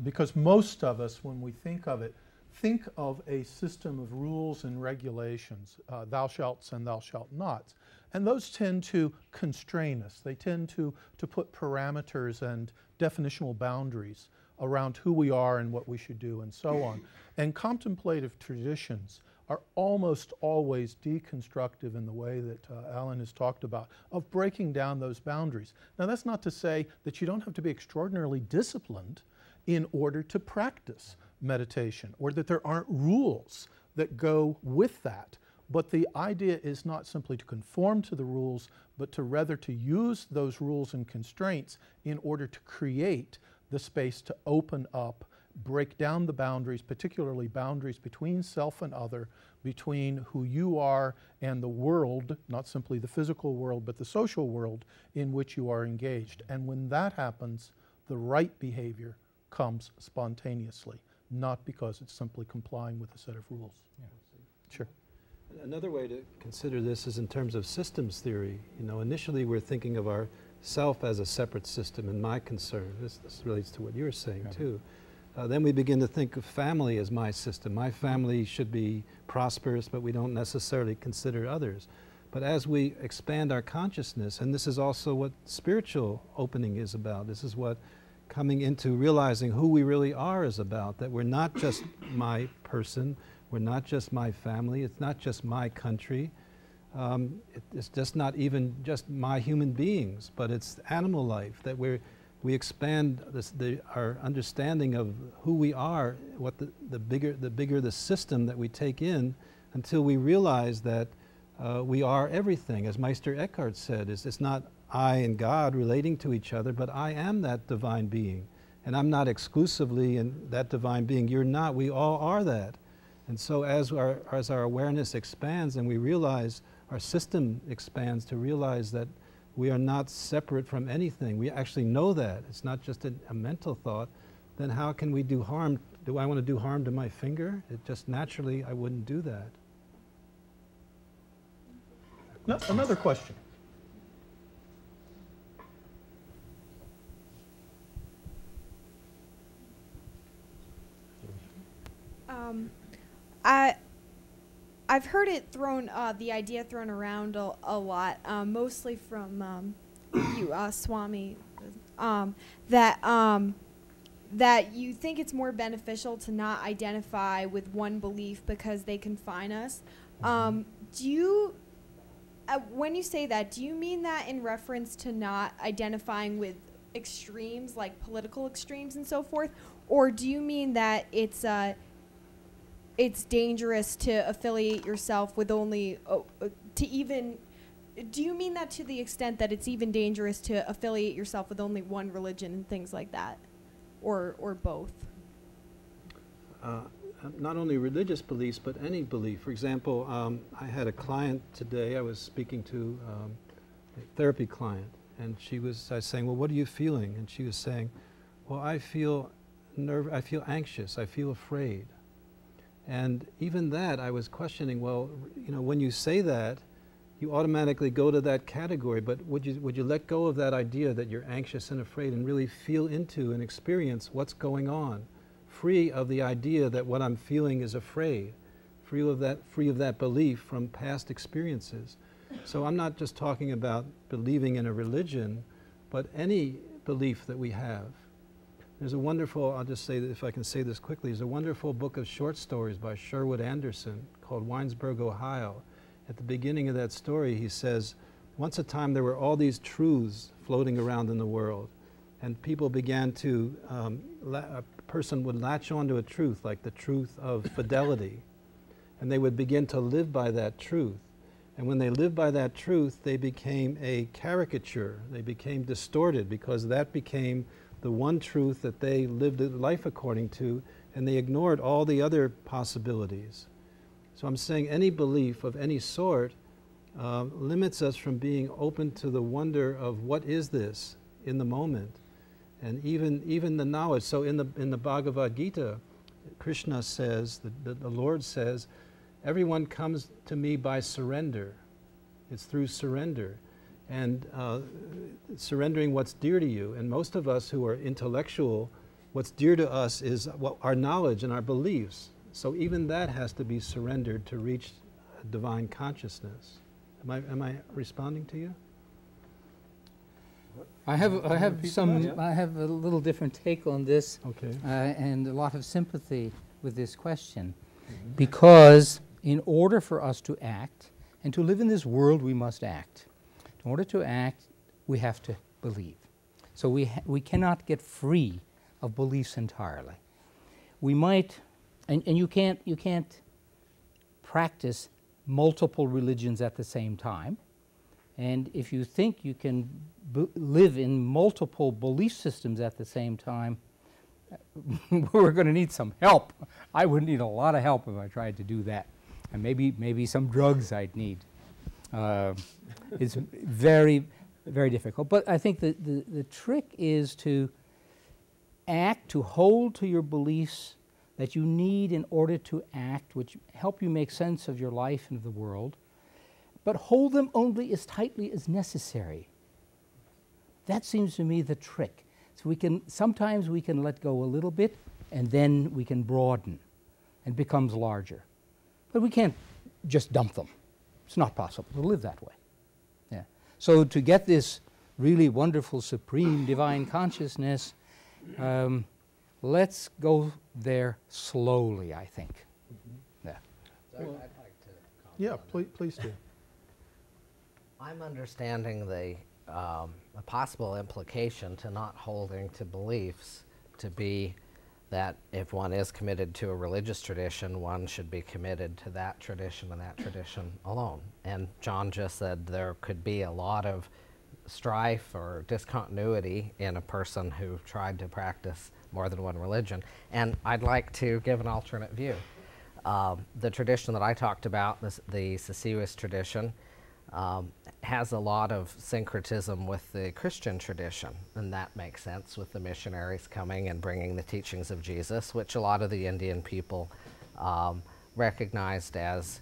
because most of us, when we think of it, think of a system of rules and regulations, thou shalts and thou shalt nots. And those tend to constrain us. They tend to put parameters and definitional boundaries around who we are and what we should do and so on. And contemplative traditions are almost always deconstructive in the way that Alan has talked about, of breaking down those boundaries. Now, that's not to say that you don't have to be extraordinarily disciplined in order to practice meditation, or that there aren't rules that go with that. But the idea is not simply to conform to the rules, but to rather to use those rules and constraints in order to create the space to open up, break down the boundaries, particularly boundaries between self and other, between who you are and the world, not simply the physical world, but the social world in which you are engaged. And when that happens, the right behavior comes spontaneously, not because it's simply complying with a set of rules. Yeah. Sure. Another way to consider this is in terms of systems theory. You know, initially we're thinking of ourself as a separate system, and my concern, this relates to what you were saying too. Then we begin to think of family as my system. My family should be prosperous, but we don't necessarily consider others. But as we expand our consciousness, and this is also what spiritual opening is about, this is what coming into realizing who we really are is about, that we're not just my person, we're not just my family, it's not just my country, it's just not even just my human beings, but it's animal life, that we expand our understanding of who we are, what the bigger the system that we take in, until we realize that we are everything. As Meister Eckhart said, it's not I and God relating to each other, but I am that divine being. And I'm not exclusively in that divine being. You're not. We all are that. And so as our awareness expands and we realize, our system expands to realize that we are not separate from anything. We actually know that. It's not just a mental thought. Then how can we do harm? Do I want to do harm to my finger? It just naturally, I wouldn't do that. No, another question. I've heard it thrown, the idea thrown around a lot, mostly from you, Swami, that you think it's more beneficial to not identify with one belief because they confine us. Do you, when you say that, do you mean that in reference to not identifying with extremes, like political extremes and so forth, or do you mean that it's dangerous to affiliate yourself with only, do you mean that to the extent that it's even dangerous to affiliate yourself with only one religion and things like that, or both? Not only religious beliefs, but any belief. For example, I had a client today, I was speaking to a therapy client, and I was saying, well, what are you feeling? And she was saying, well, I feel I feel anxious, I feel afraid. And even that, I was questioning, well, you know, when you say that, you automatically go to that category, but would you let go of that idea that you're anxious and afraid and really feel into and experience what's going on, free of the idea that what I'm feeling is afraid, free of that belief from past experiences. So I'm not just talking about believing in a religion, but any belief that we have. There's a wonderful, I'll just say that if I can say this quickly, there's a wonderful book of short stories by Sherwood Anderson called Winesburg, Ohio. At the beginning of that story, he says, once a time there were all these truths floating around in the world, and people began to, a person would latch onto a truth, like the truth of fidelity, and they would begin to live by that truth. And when they lived by that truth, they became a caricature. They became distorted because that became the one truth that they lived life according to, and they ignored all the other possibilities. So I'm saying any belief of any sort limits us from being open to the wonder of what is this in the moment, and even the knowledge. So in the Bhagavad Gita, Krishna says, the Lord says, everyone comes to me by surrender. It's through surrender. And surrendering what's dear to you. And most of us who are intellectual, what's dear to us is our knowledge and our beliefs. So even that has to be surrendered to reach divine consciousness. Am I responding to you? I have a little different take on this, Okay. and a lot of sympathy with this question, because in order for us to act and to live in this world, we must act. In order to act, we have to believe. So we cannot get free of beliefs entirely. We might, and you can't practice multiple religions at the same time. And if you think you can live in multiple belief systems at the same time, we're going to need some help. I would need a lot of help if I tried to do that. And maybe some drugs I'd need. It's very, very difficult. But I think the trick is to act, to hold to your beliefs that you need in order to act, which help you make sense of your life and of the world, but hold them only as tightly as necessary. That seems to me the trick. So sometimes we can let go a little bit, and then we can broaden, and it becomes larger. But we can't just dump them. It's not possible to live that way. Yeah. So to get this really wonderful, supreme, divine consciousness, let's go there slowly, I think. Yeah. So I'd like to comment. Yeah, on please do. I'm understanding the a possible implication to not holding to beliefs to be that if one is committed to a religious tradition, one should be committed to that tradition and that tradition alone. And John just said there could be a lot of strife or discontinuity in a person who tried to practice more than one religion. And I'd like to give an alternate view. The tradition that I talked about, the Sisiwis tradition, has a lot of syncretism with the Christian tradition, and that makes sense with the missionaries coming and bringing the teachings of Jesus, which a lot of the Indian people recognized as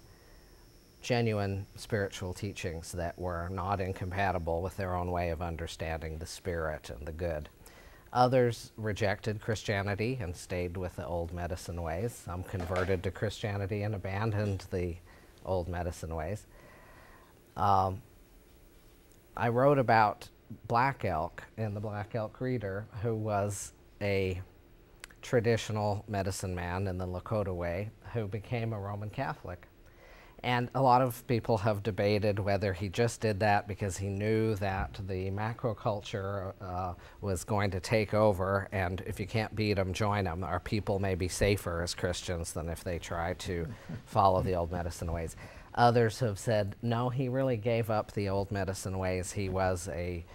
genuine spiritual teachings that were not incompatible with their own way of understanding the spirit and the good. Others rejected Christianity and stayed with the old medicine ways. Some converted to Christianity and abandoned the old medicine ways. I wrote about Black Elk in the Black Elk Reader, who was a traditional medicine man in the Lakota way, who became a Roman Catholic. And a lot of people have debated whether he just did that because he knew that the macro culture was going to take over, and if you can't beat them, join them. Our people may be safer as Christians than if they try to follow the old medicine ways. Others have said, no, he really gave up the old medicine ways. He was a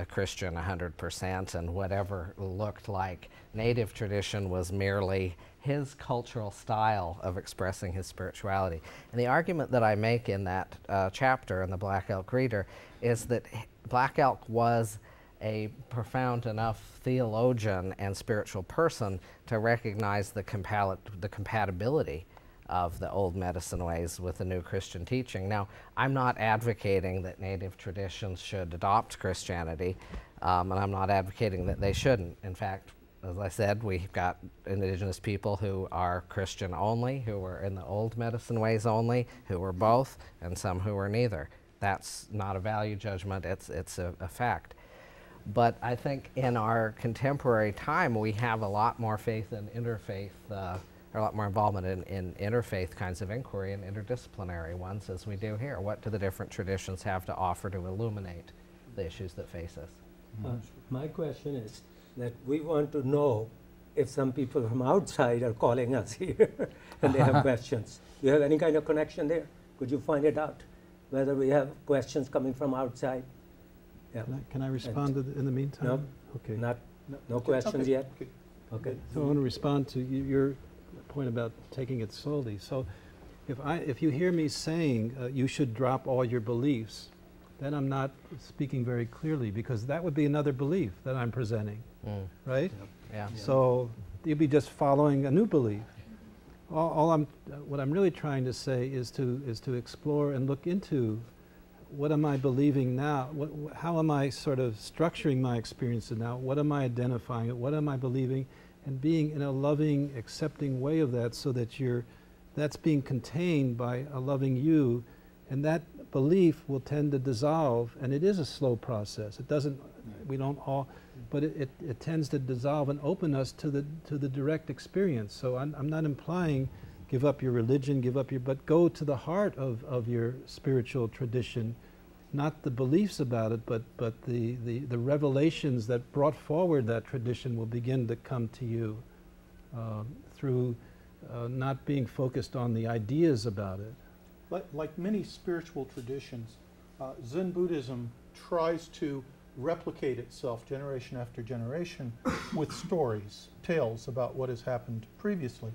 Christian 100%, and whatever looked like native tradition was merely his cultural style of expressing his spirituality. And the argument that I make in that chapter in the Black Elk Reader is that Black Elk was a profound enough theologian and spiritual person to recognize the compatibility of the old medicine ways with the new Christian teaching. Now, I'm not advocating that native traditions should adopt Christianity, and I'm not advocating that they shouldn't. In fact, as I said, we've got indigenous people who are Christian only, who are in the old medicine ways only, who are both, and some who are neither. That's not a value judgment, it's a fact. But I think in our contemporary time, we have a lot more faith in interfaith, or a lot more involvement in interfaith kinds of inquiry and interdisciplinary ones as we do here. What do the different traditions have to offer to illuminate the issues that face us? My question is that we want to know if some people from outside are calling us here and they have questions. Do you have any kind of connection there? Could you find it out? Whether we have questions coming from outside? Yeah. Can I respond in the meantime? No. Okay. No questions Okay. yet? Okay. Okay. So I want to respond to your point about taking it slowly. So if you hear me saying you should drop all your beliefs, then I'm not speaking very clearly, because that would be another belief that I'm presenting, right? Yeah. So you'd be just following a new belief. What I'm really trying to say is to explore and look into what am I believing now? How am I sort of structuring my experiences now? What am I identifying? What am I believing? And being in a loving, accepting way of that, so that that's being contained by a loving you, and that belief will tend to dissolve. And it is a slow process. It doesn't. We don't all, but it tends to dissolve and open us to the direct experience. So I'm not implying give up your religion, but go to the heart of your spiritual tradition, not the beliefs about it, but the revelations that brought forward that tradition will begin to come to you through not being focused on the ideas about it. Like many spiritual traditions, Zen Buddhism tries to replicate itself generation after generation with stories, tales about what has happened previously.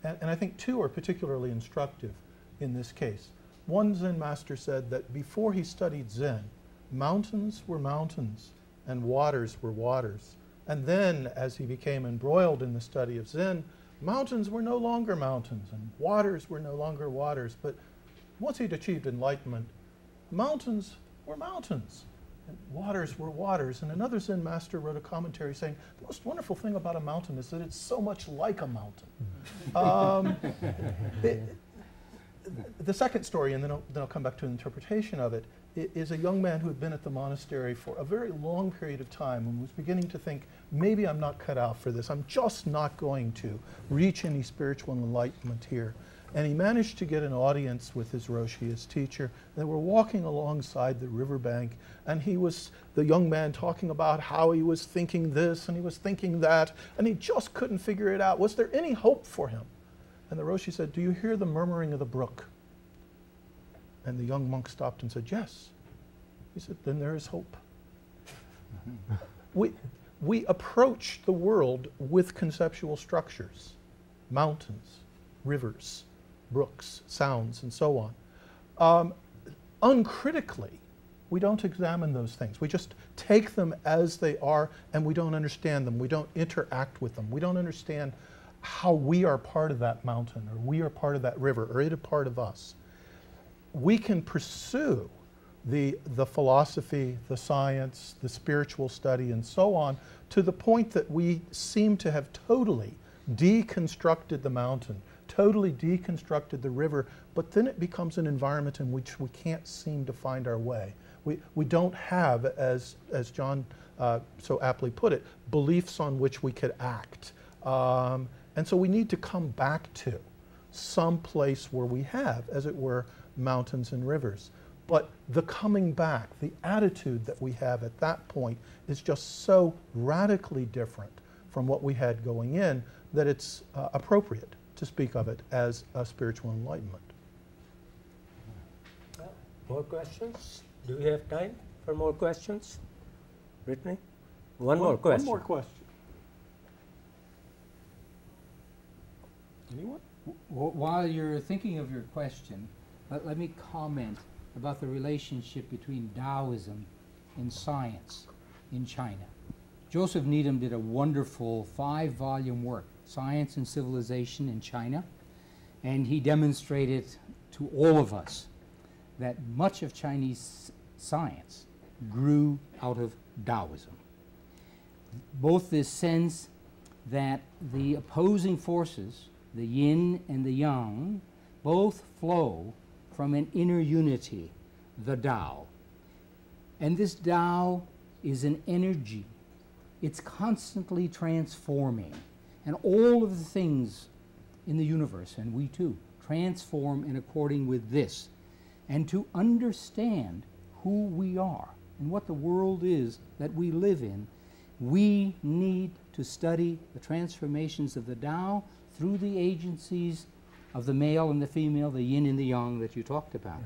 And I think two are particularly instructive in this case. One Zen master said that before he studied Zen, mountains were mountains and waters were waters. And then, as he became embroiled in the study of Zen, mountains were no longer mountains and waters were no longer waters. But once he'd achieved enlightenment, mountains were mountains and waters were waters. And another Zen master wrote a commentary saying, the most wonderful thing about a mountain is that it's so much like a mountain. The second story, and then I'll come back to an interpretation of it, is a young man who had been at the monastery for a very long period of time and was beginning to think, maybe I'm not cut out for this. I'm just not going to reach any spiritual enlightenment here. And he managed to get an audience with his Roshi, his teacher. They were walking alongside the riverbank, and the young man talking about how he was thinking this and he was thinking that, and he just couldn't figure it out. Was there any hope for him? And the Roshi said, do you hear the murmuring of the brook? And the young monk stopped and said, yes. He said, then there is hope. We approach the world with conceptual structures, mountains, rivers, brooks, sounds, and so on. Uncritically, we don't examine those things. We just take them as they are, and we don't understand them. We don't interact with them. We don't understand how we are part of that mountain, or we are part of that river, or it is part of us. We can pursue the philosophy, the science, the spiritual study, and so on, to the point that we seem to have totally deconstructed the mountain, totally deconstructed the river, but then it becomes an environment in which we can't seem to find our way. We don't have, as John so aptly put it, beliefs on which we could act. And so we need to come back to some place where we have, as it were, mountains and rivers. But the coming back, the attitude that we have at that point is just so radically different from what we had going in that it's appropriate to speak of it as a spiritual enlightenment. More questions? Do we have time for more questions? Brittany? One more question. One more question. Anyone? While you're thinking of your question, let me comment about the relationship between Taoism and science. in China. Joseph Needham did a wonderful 5-volume work, Science and Civilization in China, and he demonstrated to all of us that much of Chinese science grew out of Taoism. Both this sense that the opposing forces, the yin and the yang, both flow from an inner unity, the Tao. And this Tao is an energy. It's constantly transforming. And all of the things in the universe, and we too, transform in according with this. And to understand who we are and what the world is that we live in, we need to study the transformations of the Tao through the agencies of the male and the female, the yin and the yang that you talked about.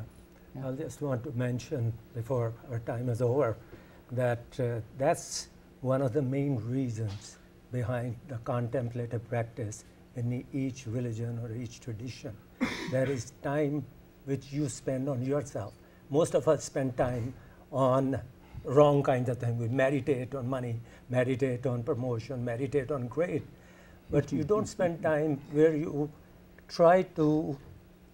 Yeah. I just want to mention before our time is over that that's one of the main reasons behind the contemplative practice in each religion or each tradition. There is time which you spend on yourself. Most of us spend time on wrong kinds of things. We meditate on money, meditate on promotion, meditate on grade. But you don't spend time where you try to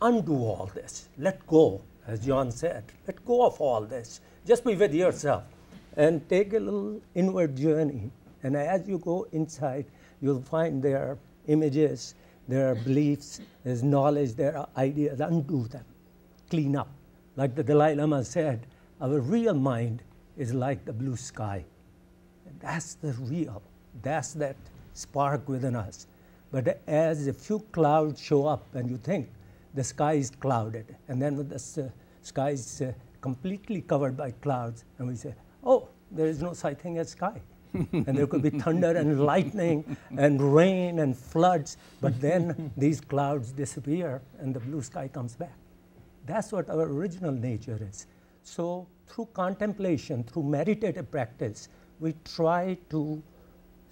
undo all this. Let go, as John said. Let go of all this. Just be with yourself and take a little inward journey. And as you go inside, you'll find there are images, there are beliefs, there's knowledge, there are ideas. Undo them, clean up. Like the Dalai Lama said, our real mind is like the blue sky. And that's the real, that's that spark within us. But as a few clouds show up and you think the sky is clouded, and then when the sky is completely covered by clouds, and we say, oh, there is no such thing as sky. And there could be thunder and lightning and rain and floods, but then these clouds disappear and the blue sky comes back. That's what our original nature is. So through contemplation, through meditative practice, we try to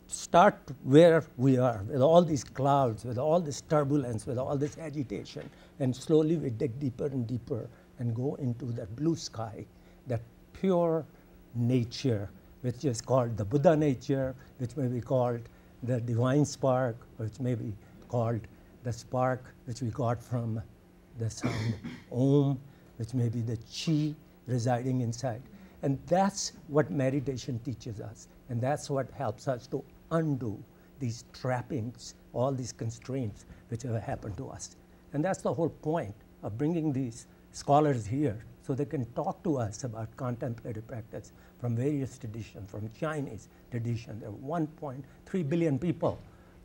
start where we are, with all these clouds, with all this turbulence, with all this agitation, and slowly we dig deeper and deeper and go into that blue sky, that pure nature, which is called the Buddha nature, which may be called the divine spark, which may be called the spark which we got from the sound Om, which may be the chi residing inside. And that's what meditation teaches us. And that's what helps us to undo these trappings, all these constraints which have happened to us. And that's the whole point of bringing these scholars here, so they can talk to us about contemplative practice from various traditions, from Chinese tradition. There are 1.3 billion people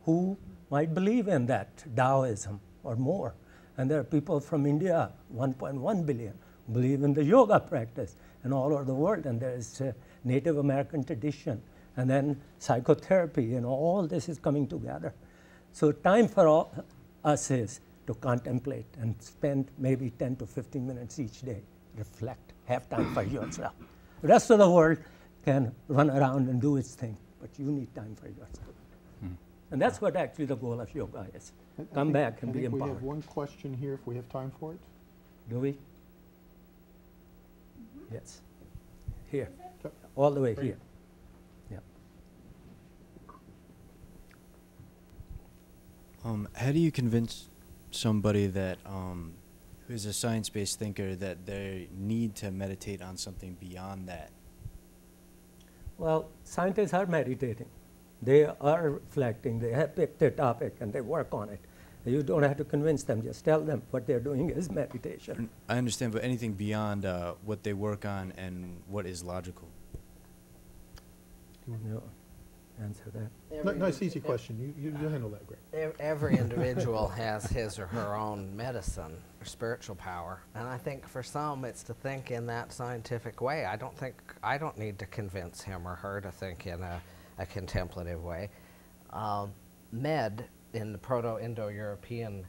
who might believe in that Taoism or more. And there are people from India, 1.1 billion, who believe in the yoga practice, and all over the world. And there is Native American tradition, and then psychotherapy, and all this is coming together. So time for all us is to contemplate and spend maybe 10 to 15 minutes each day. Reflect, have time for yourself. The rest of the world can run around and do its thing, but you need time for yourself. And that's what actually the goal of yoga is. Come back and be empowered. We have one question here if we have time for it. Do we? Yes. Here. All the way here. Yeah. How do you convince somebody that who is a science-based thinker that they need to meditate on something beyond that? Well, scientists are meditating. They are reflecting. They have picked a topic and they work on it. You don't have to convince them. Just tell them what they're doing is meditation. I understand, but anything beyond what they work on and what is logical? Do you answer that? Nice, easy question. You handle that great. Every individual has his or her own medicine or spiritual power, and I think for some it's to think in that scientific way. I don't need to convince him or her to think in a contemplative way. Med, in the Proto-Indo-European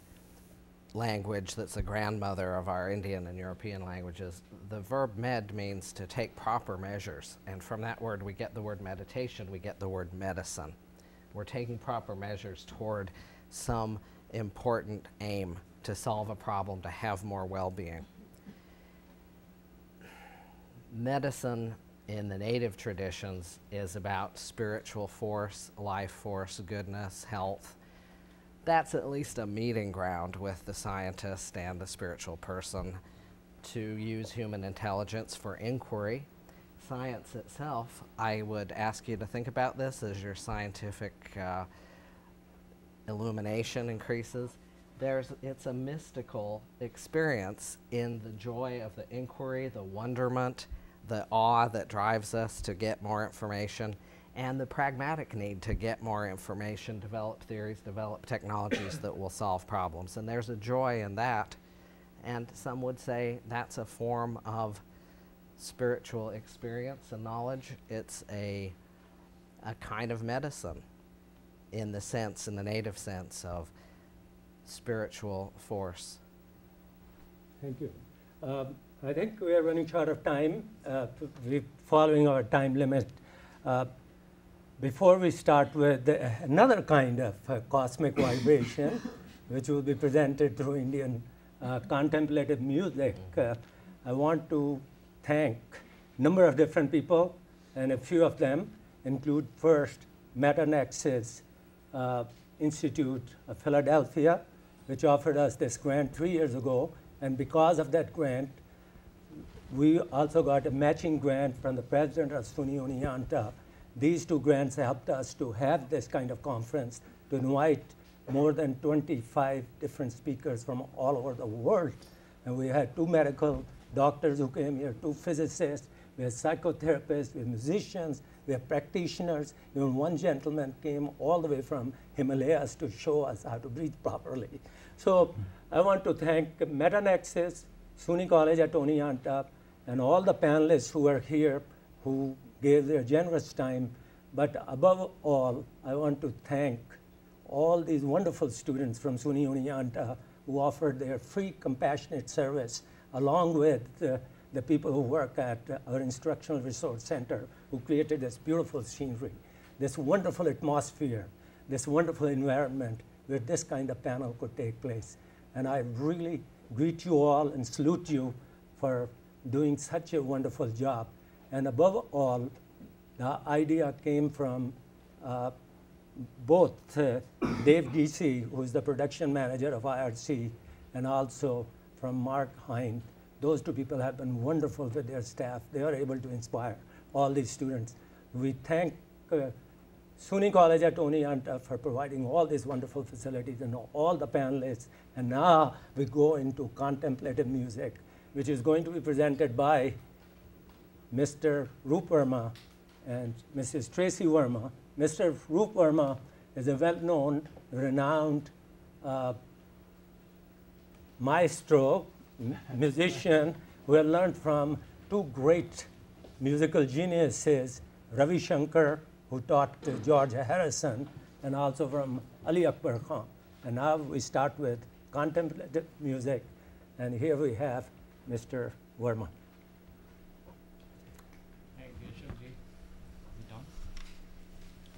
language that's the grandmother of our Indian and European languages, the verb med means to take proper measures. And from that word we get the word meditation, we get the word medicine. We're taking proper measures toward some important aim to solve a problem, to have more well-being. Medicine in the native traditions is about spiritual force, life force, goodness, health. That's at least a meeting ground with the scientist and the spiritual person to use human intelligence for inquiry. Science itself, I would ask you to think about this as your scientific illumination increases. It's a mystical experience in the joy of the inquiry, the wonderment, the awe that drives us to get more information, and the pragmatic need to get more information, develop theories, develop technologies that will solve problems. And there's a joy in that. And some would say that's a form of spiritual experience and knowledge. It's a kind of medicine in the native sense of spiritual force. Thank you. I think we are running short of time. We're following our time limit. Before we start with another kind of cosmic vibration, which will be presented through Indian contemplative music, I want to thank a number of different people, and a few of them include first Metanexus Institute of Philadelphia, which offered us this grant 3 years ago, and because of that grant, we also got a matching grant from the president of SUNY Oneonta. These two grants helped us to have this kind of conference, to invite more than 25 different speakers from all over the world. And we had 2 medical doctors who came here, 2 physicists, we had psychotherapists, we had musicians, we had practitioners. Even one gentleman came all the way from Himalayas to show us how to breathe properly. So I want to thank Metanexus, SUNY College at Oneonta, and all the panelists who are here who gave their generous time. But above all, I want to thank all these wonderful students from SUNY Oneonta who offered their free compassionate service, along with the people who work at our Instructional Resource Center, who created this beautiful scenery, this wonderful atmosphere, this wonderful environment where this kind of panel could take place. And I really greet you all and salute you for doing such a wonderful job. And above all, the idea came from both Dave Giese, who is the production manager of IRC, and also from Mark Hind. Those 2 people have been wonderful with their staff. They are able to inspire all these students. We thank SUNY College at Oneonta for providing all these wonderful facilities and all the panelists. And now we go into contemplative music, which is going to be presented by Mr. Roop Verma and Mrs. Tracy Verma. Mr. Roop Verma is a well-known, renowned maestro, musician, who had learned from 2 great musical geniuses, Ravi Shankar, who taught George Harrison, and also from Ali Akbar Khan. And now we start with contemplative music, and here we have Mr. Verma. Thank you, Ashok ji.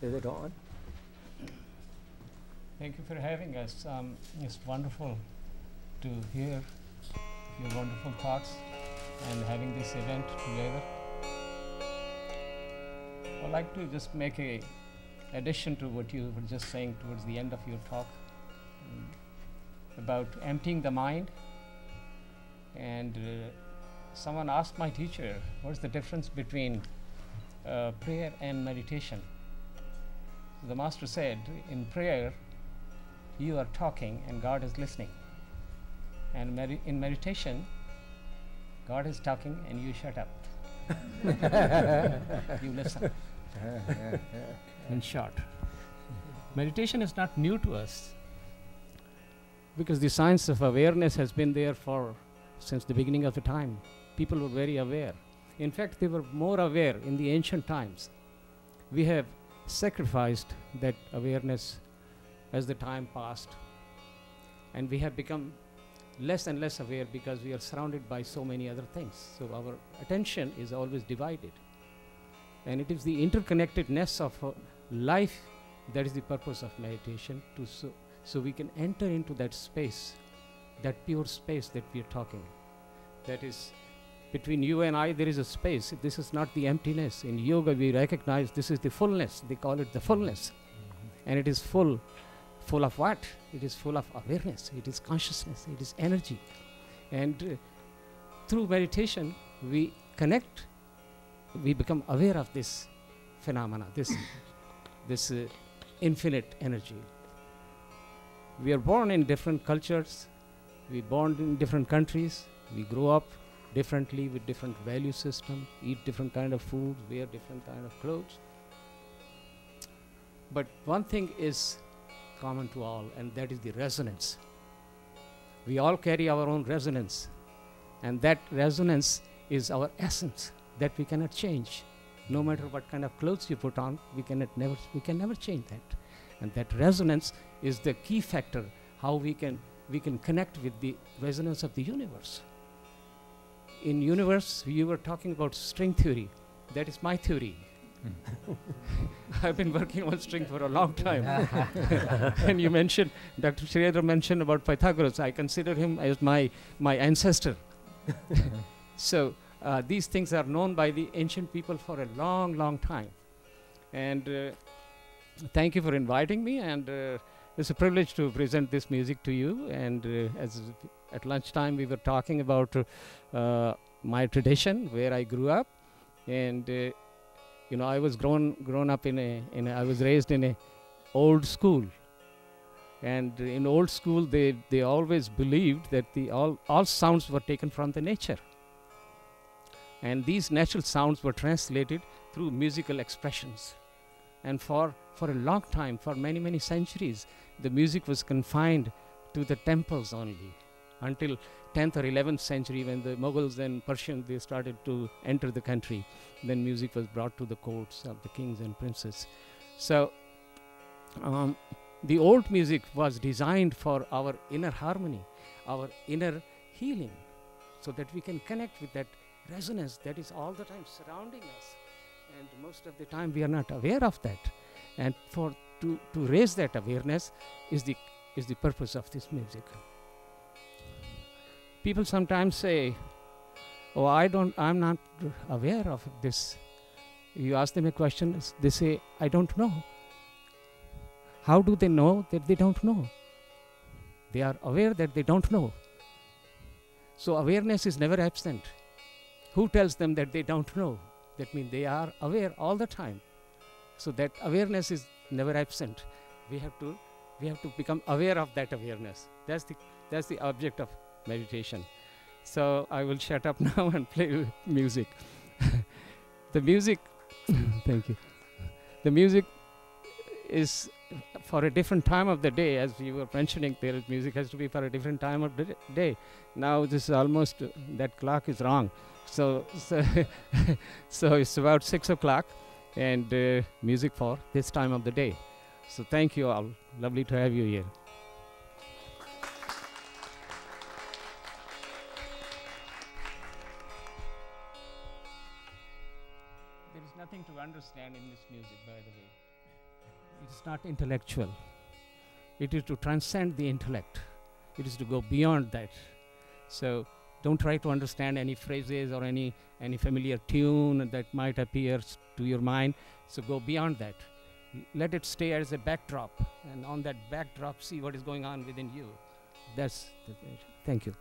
Is it on? Thank you for having us. It's wonderful to hear your wonderful thoughts and having this event together. I'd like to just make a addition to what you were just saying towards the end of your talk about emptying the mind. And someone asked my teacher, what's the difference between prayer and meditation? So the master said, in prayer, you are talking and God is listening. And in meditation, God is talking and you shut up. You listen. In short, meditation is not new to us, because the science of awareness has been there since the beginning of the time. People were very aware. In fact, they were more aware in the ancient times. We have sacrificed that awareness as the time passed, and we have become less and less aware because we are surrounded by so many other things. So our attention is always divided. And it is the interconnectedness of life that is the purpose of meditation, so we can enter into that space, that pure space that we are talking. That is Between you and I, there is a space. This is not the emptiness. In yoga, we recognize this is the fullness. They call it the fullness. And it is full of what? It is full of awareness. It is consciousness. It is energy. And through meditation, we connect. We become aware of this phenomena, this infinite energy. We are born in different cultures. We born in different countries. We grow up differently with different value systems, eat different kind of food, wear different kind of clothes. But one thing is common to all, and that is the resonance. We all carry our own resonance, and that resonance is our essence that we cannot change. No matter what kind of clothes you put on, we can never change that. And that resonance is the key factor how we can connect with the resonance of the universe. In universe, you were talking about string theory. That is my theory. I've been working on string for a long time. And you mentioned, Dr. Sridhar mentioned about Pythagoras. I consider him as my ancestor. So these things are known by the ancient people for a long, long time. And thank you for inviting me. And it's a privilege to present this music to you. And at lunchtime, we were talking about my tradition, where I grew up. And I was grown up I was raised in a old school. And in old school, they always believed that all sounds were taken from the nature. And these natural sounds were translated through musical expressions. And for a long time, for many, many centuries, the music was confined to the temples only, until 10th or 11th century, when the Mughals and Persians, they started to enter the country. Then music was brought to the courts of the kings and princes. So the old music was designed for our inner harmony, our inner healing, so that we can connect with that resonance that is all the time surrounding us. And most of the time we are not aware of that. And to raise that awareness is the purpose of this music. People sometimes say, "Oh, I'm not aware of this." You ask them a question, they say, "I don't know." How do they know that they don't know? They are aware that they don't know. So awareness is never absent. Who tells them that they don't know? That means they are aware all the time. So that awareness is never absent. We have to become aware of that awareness. That's the object of meditation. So I will shut up now and play music. The music, thank you. The music is for a different time of the day. As you were mentioning, music has to be for a different time of the day. Now this is almost, that clock is wrong. So it's about 6 o'clock, and music for this time of the day. So thank you all. Lovely to have you here. There is nothing to understand in this music, by the way. It is not intellectual. It is to transcend the intellect. It is to go beyond that. So don't try to understand any phrases or any familiar tune that might appear to your mind. So go beyond that. Let it stay as a backdrop, and on that backdrop, see what is going on within you. Thank you.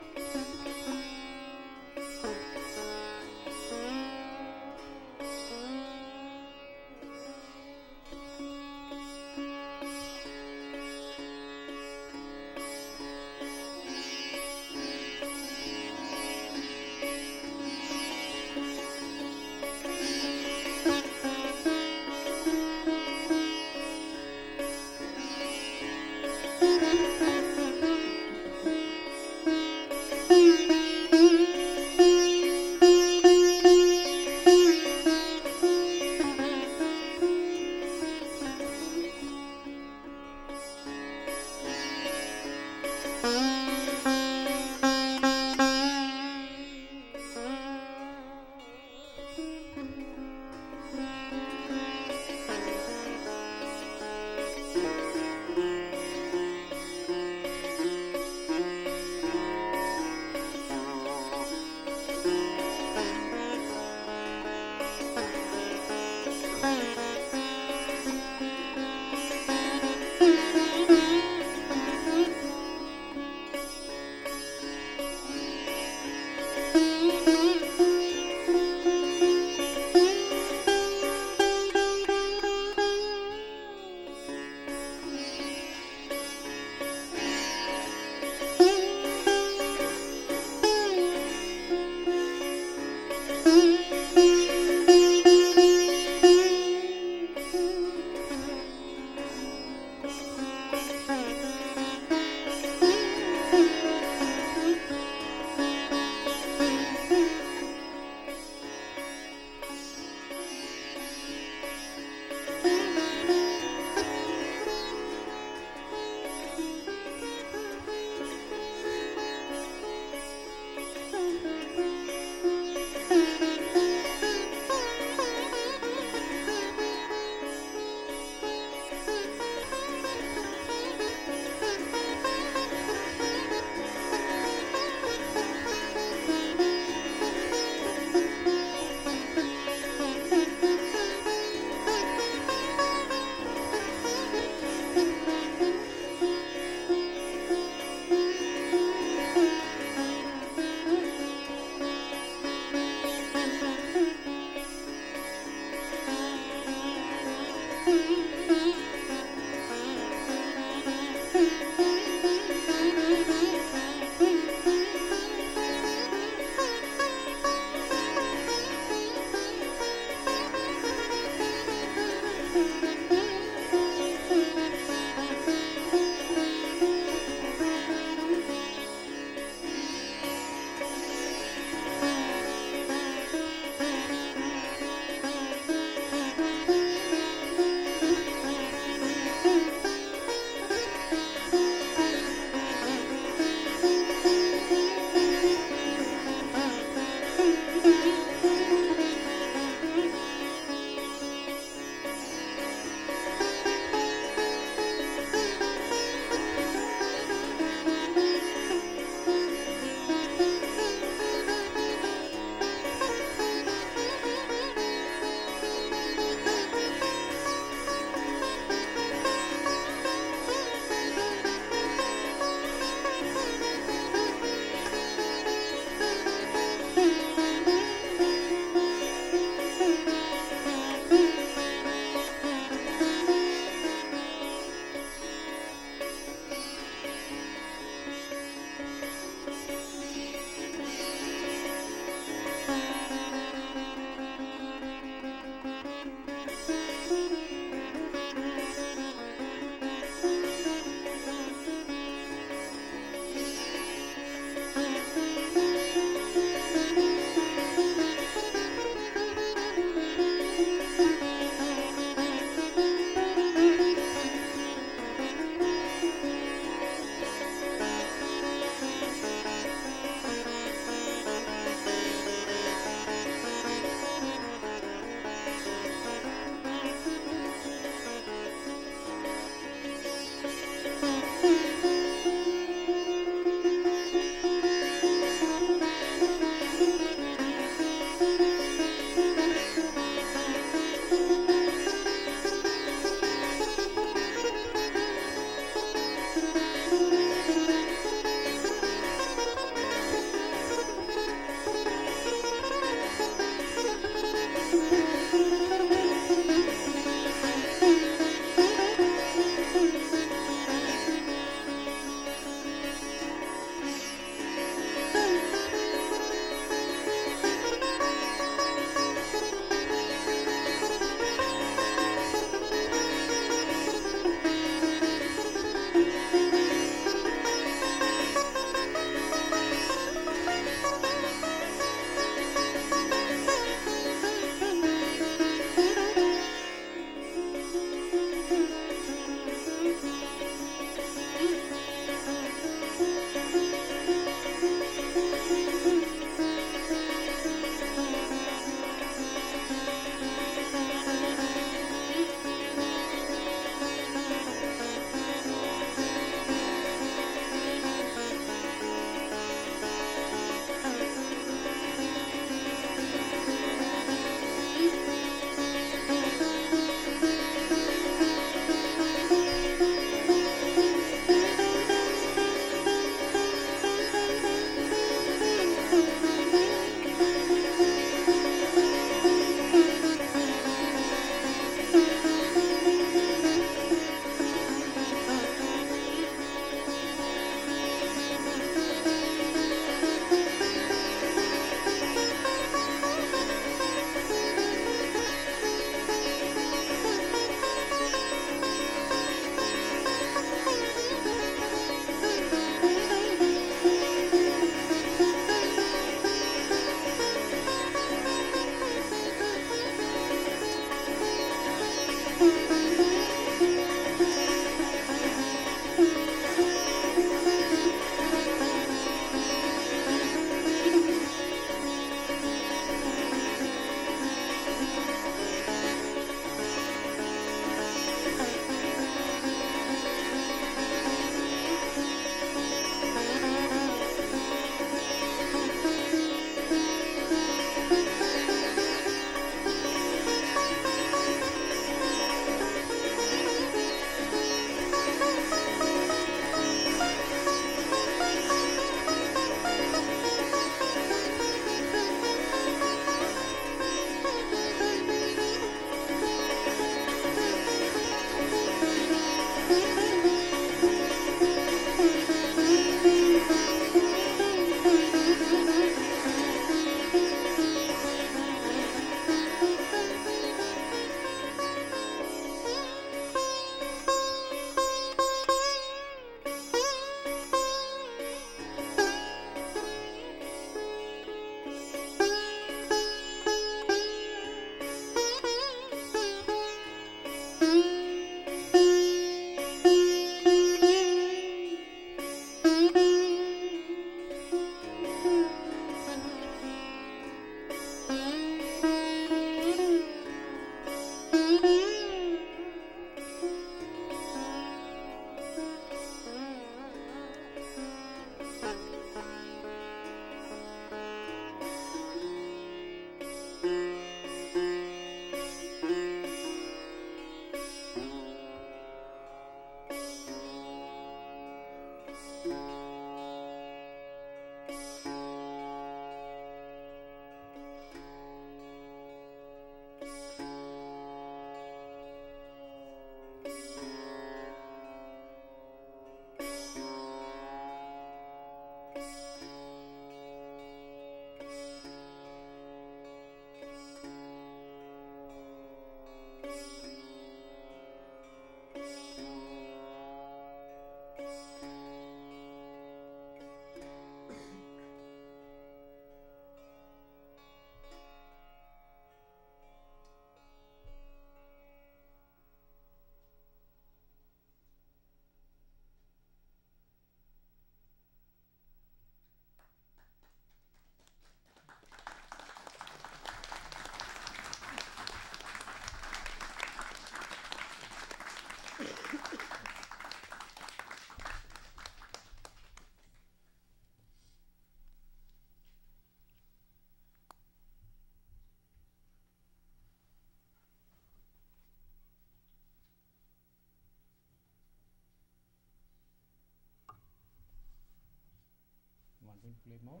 play more?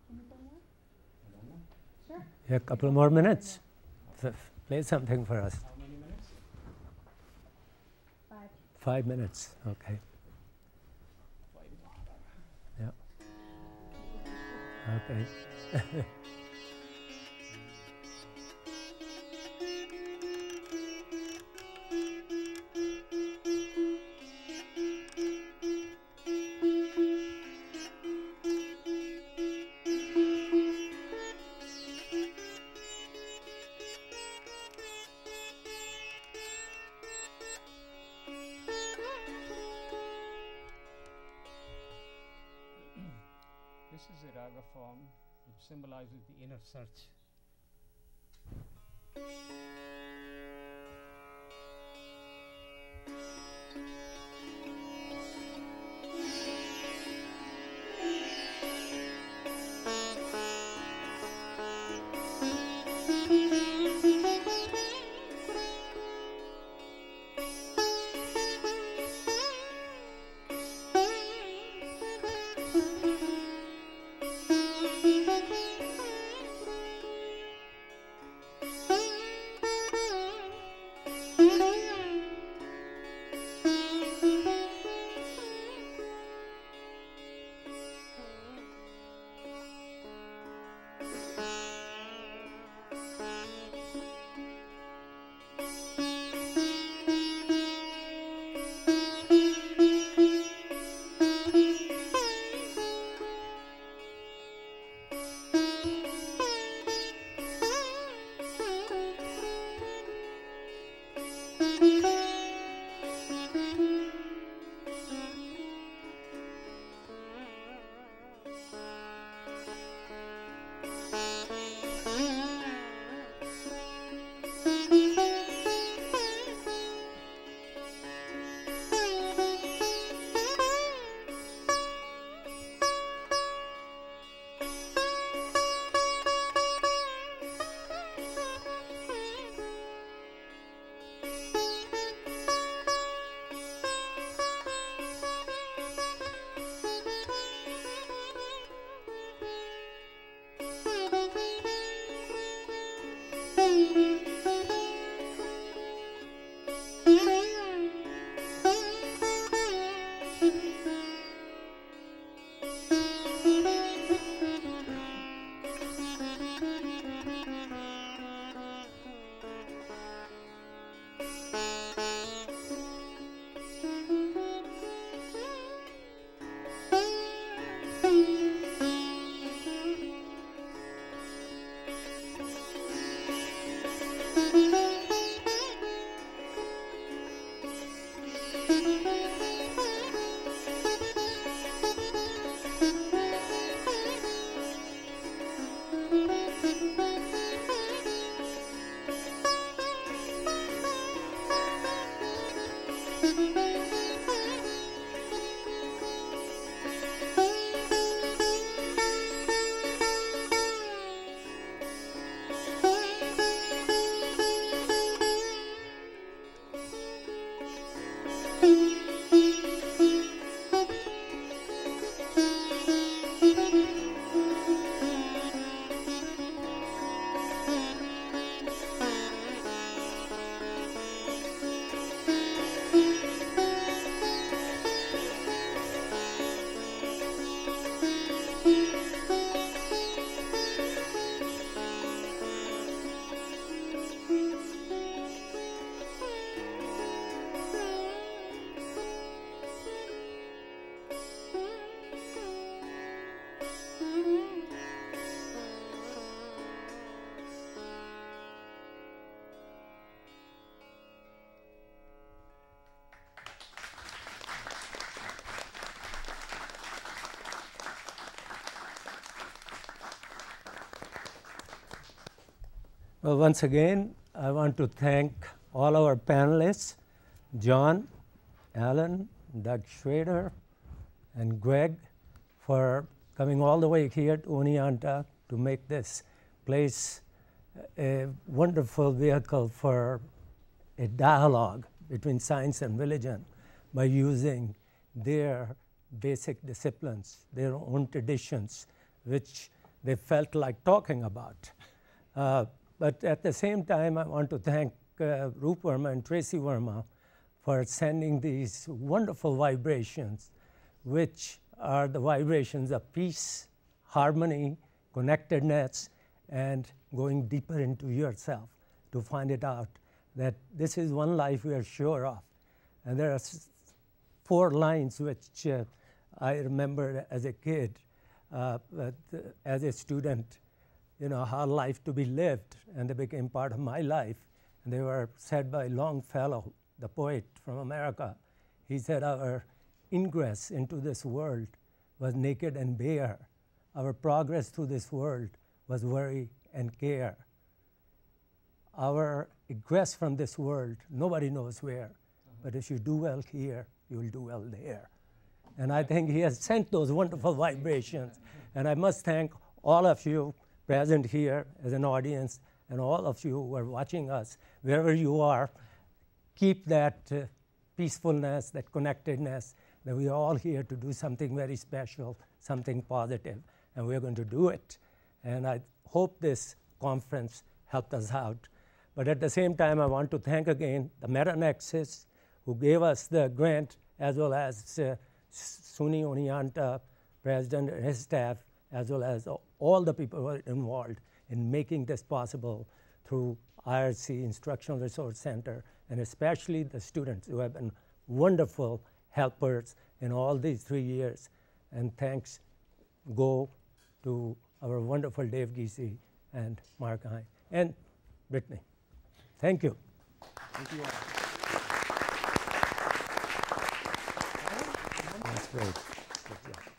Can you play more? Sure. Yeah, a couple more minutes. Play something for us. How many minutes? 5. 5 minutes, okay. Yeah. Okay. This is a raga form which symbolizes the inner search. Well, once again, I want to thank all our panelists, John, Alan, Doug Schrader, and Greg, for coming all the way here to Oneonta to make this place a wonderful vehicle for a dialogue between science and religion by using their basic disciplines, their own traditions, which they felt like talking about. But at the same time, I want to thank Roop Verma and Tracy Verma for sending these wonderful vibrations, which are the vibrations of peace, harmony, connectedness, and going deeper into yourself to find it out that this is one life we are sure of. And there are 4 lines which I remember as a kid, but as a student, you know, how life to be lived, and they became part of my life. And they were said by Longfellow, the poet from America. He said, our ingress into this world was naked and bare. Our progress through this world was worry and care. Our egress from this world, nobody knows where, but if you do well here, you will do well there. And I think he has sent those wonderful vibrations. And I must thank all of you present here as an audience, and all of you who are watching us, wherever you are. Keep that peacefulness, that connectedness, that we are all here to do something very special, something positive, and we're going to do it. And I hope this conference helped us out. But at the same time, I want to thank again the Meta-Nexus, who gave us the grant, as well as Suni Onianta, President and his staff, as well as all the people who are involved in making this possible through IRC, Instructional Resource Center, and especially the students who have been wonderful helpers in all these 3 years. And thanks go to our wonderful Dave Giese and Mark Hine and Brittany. Thank you. Thank you all. That's great. Good job.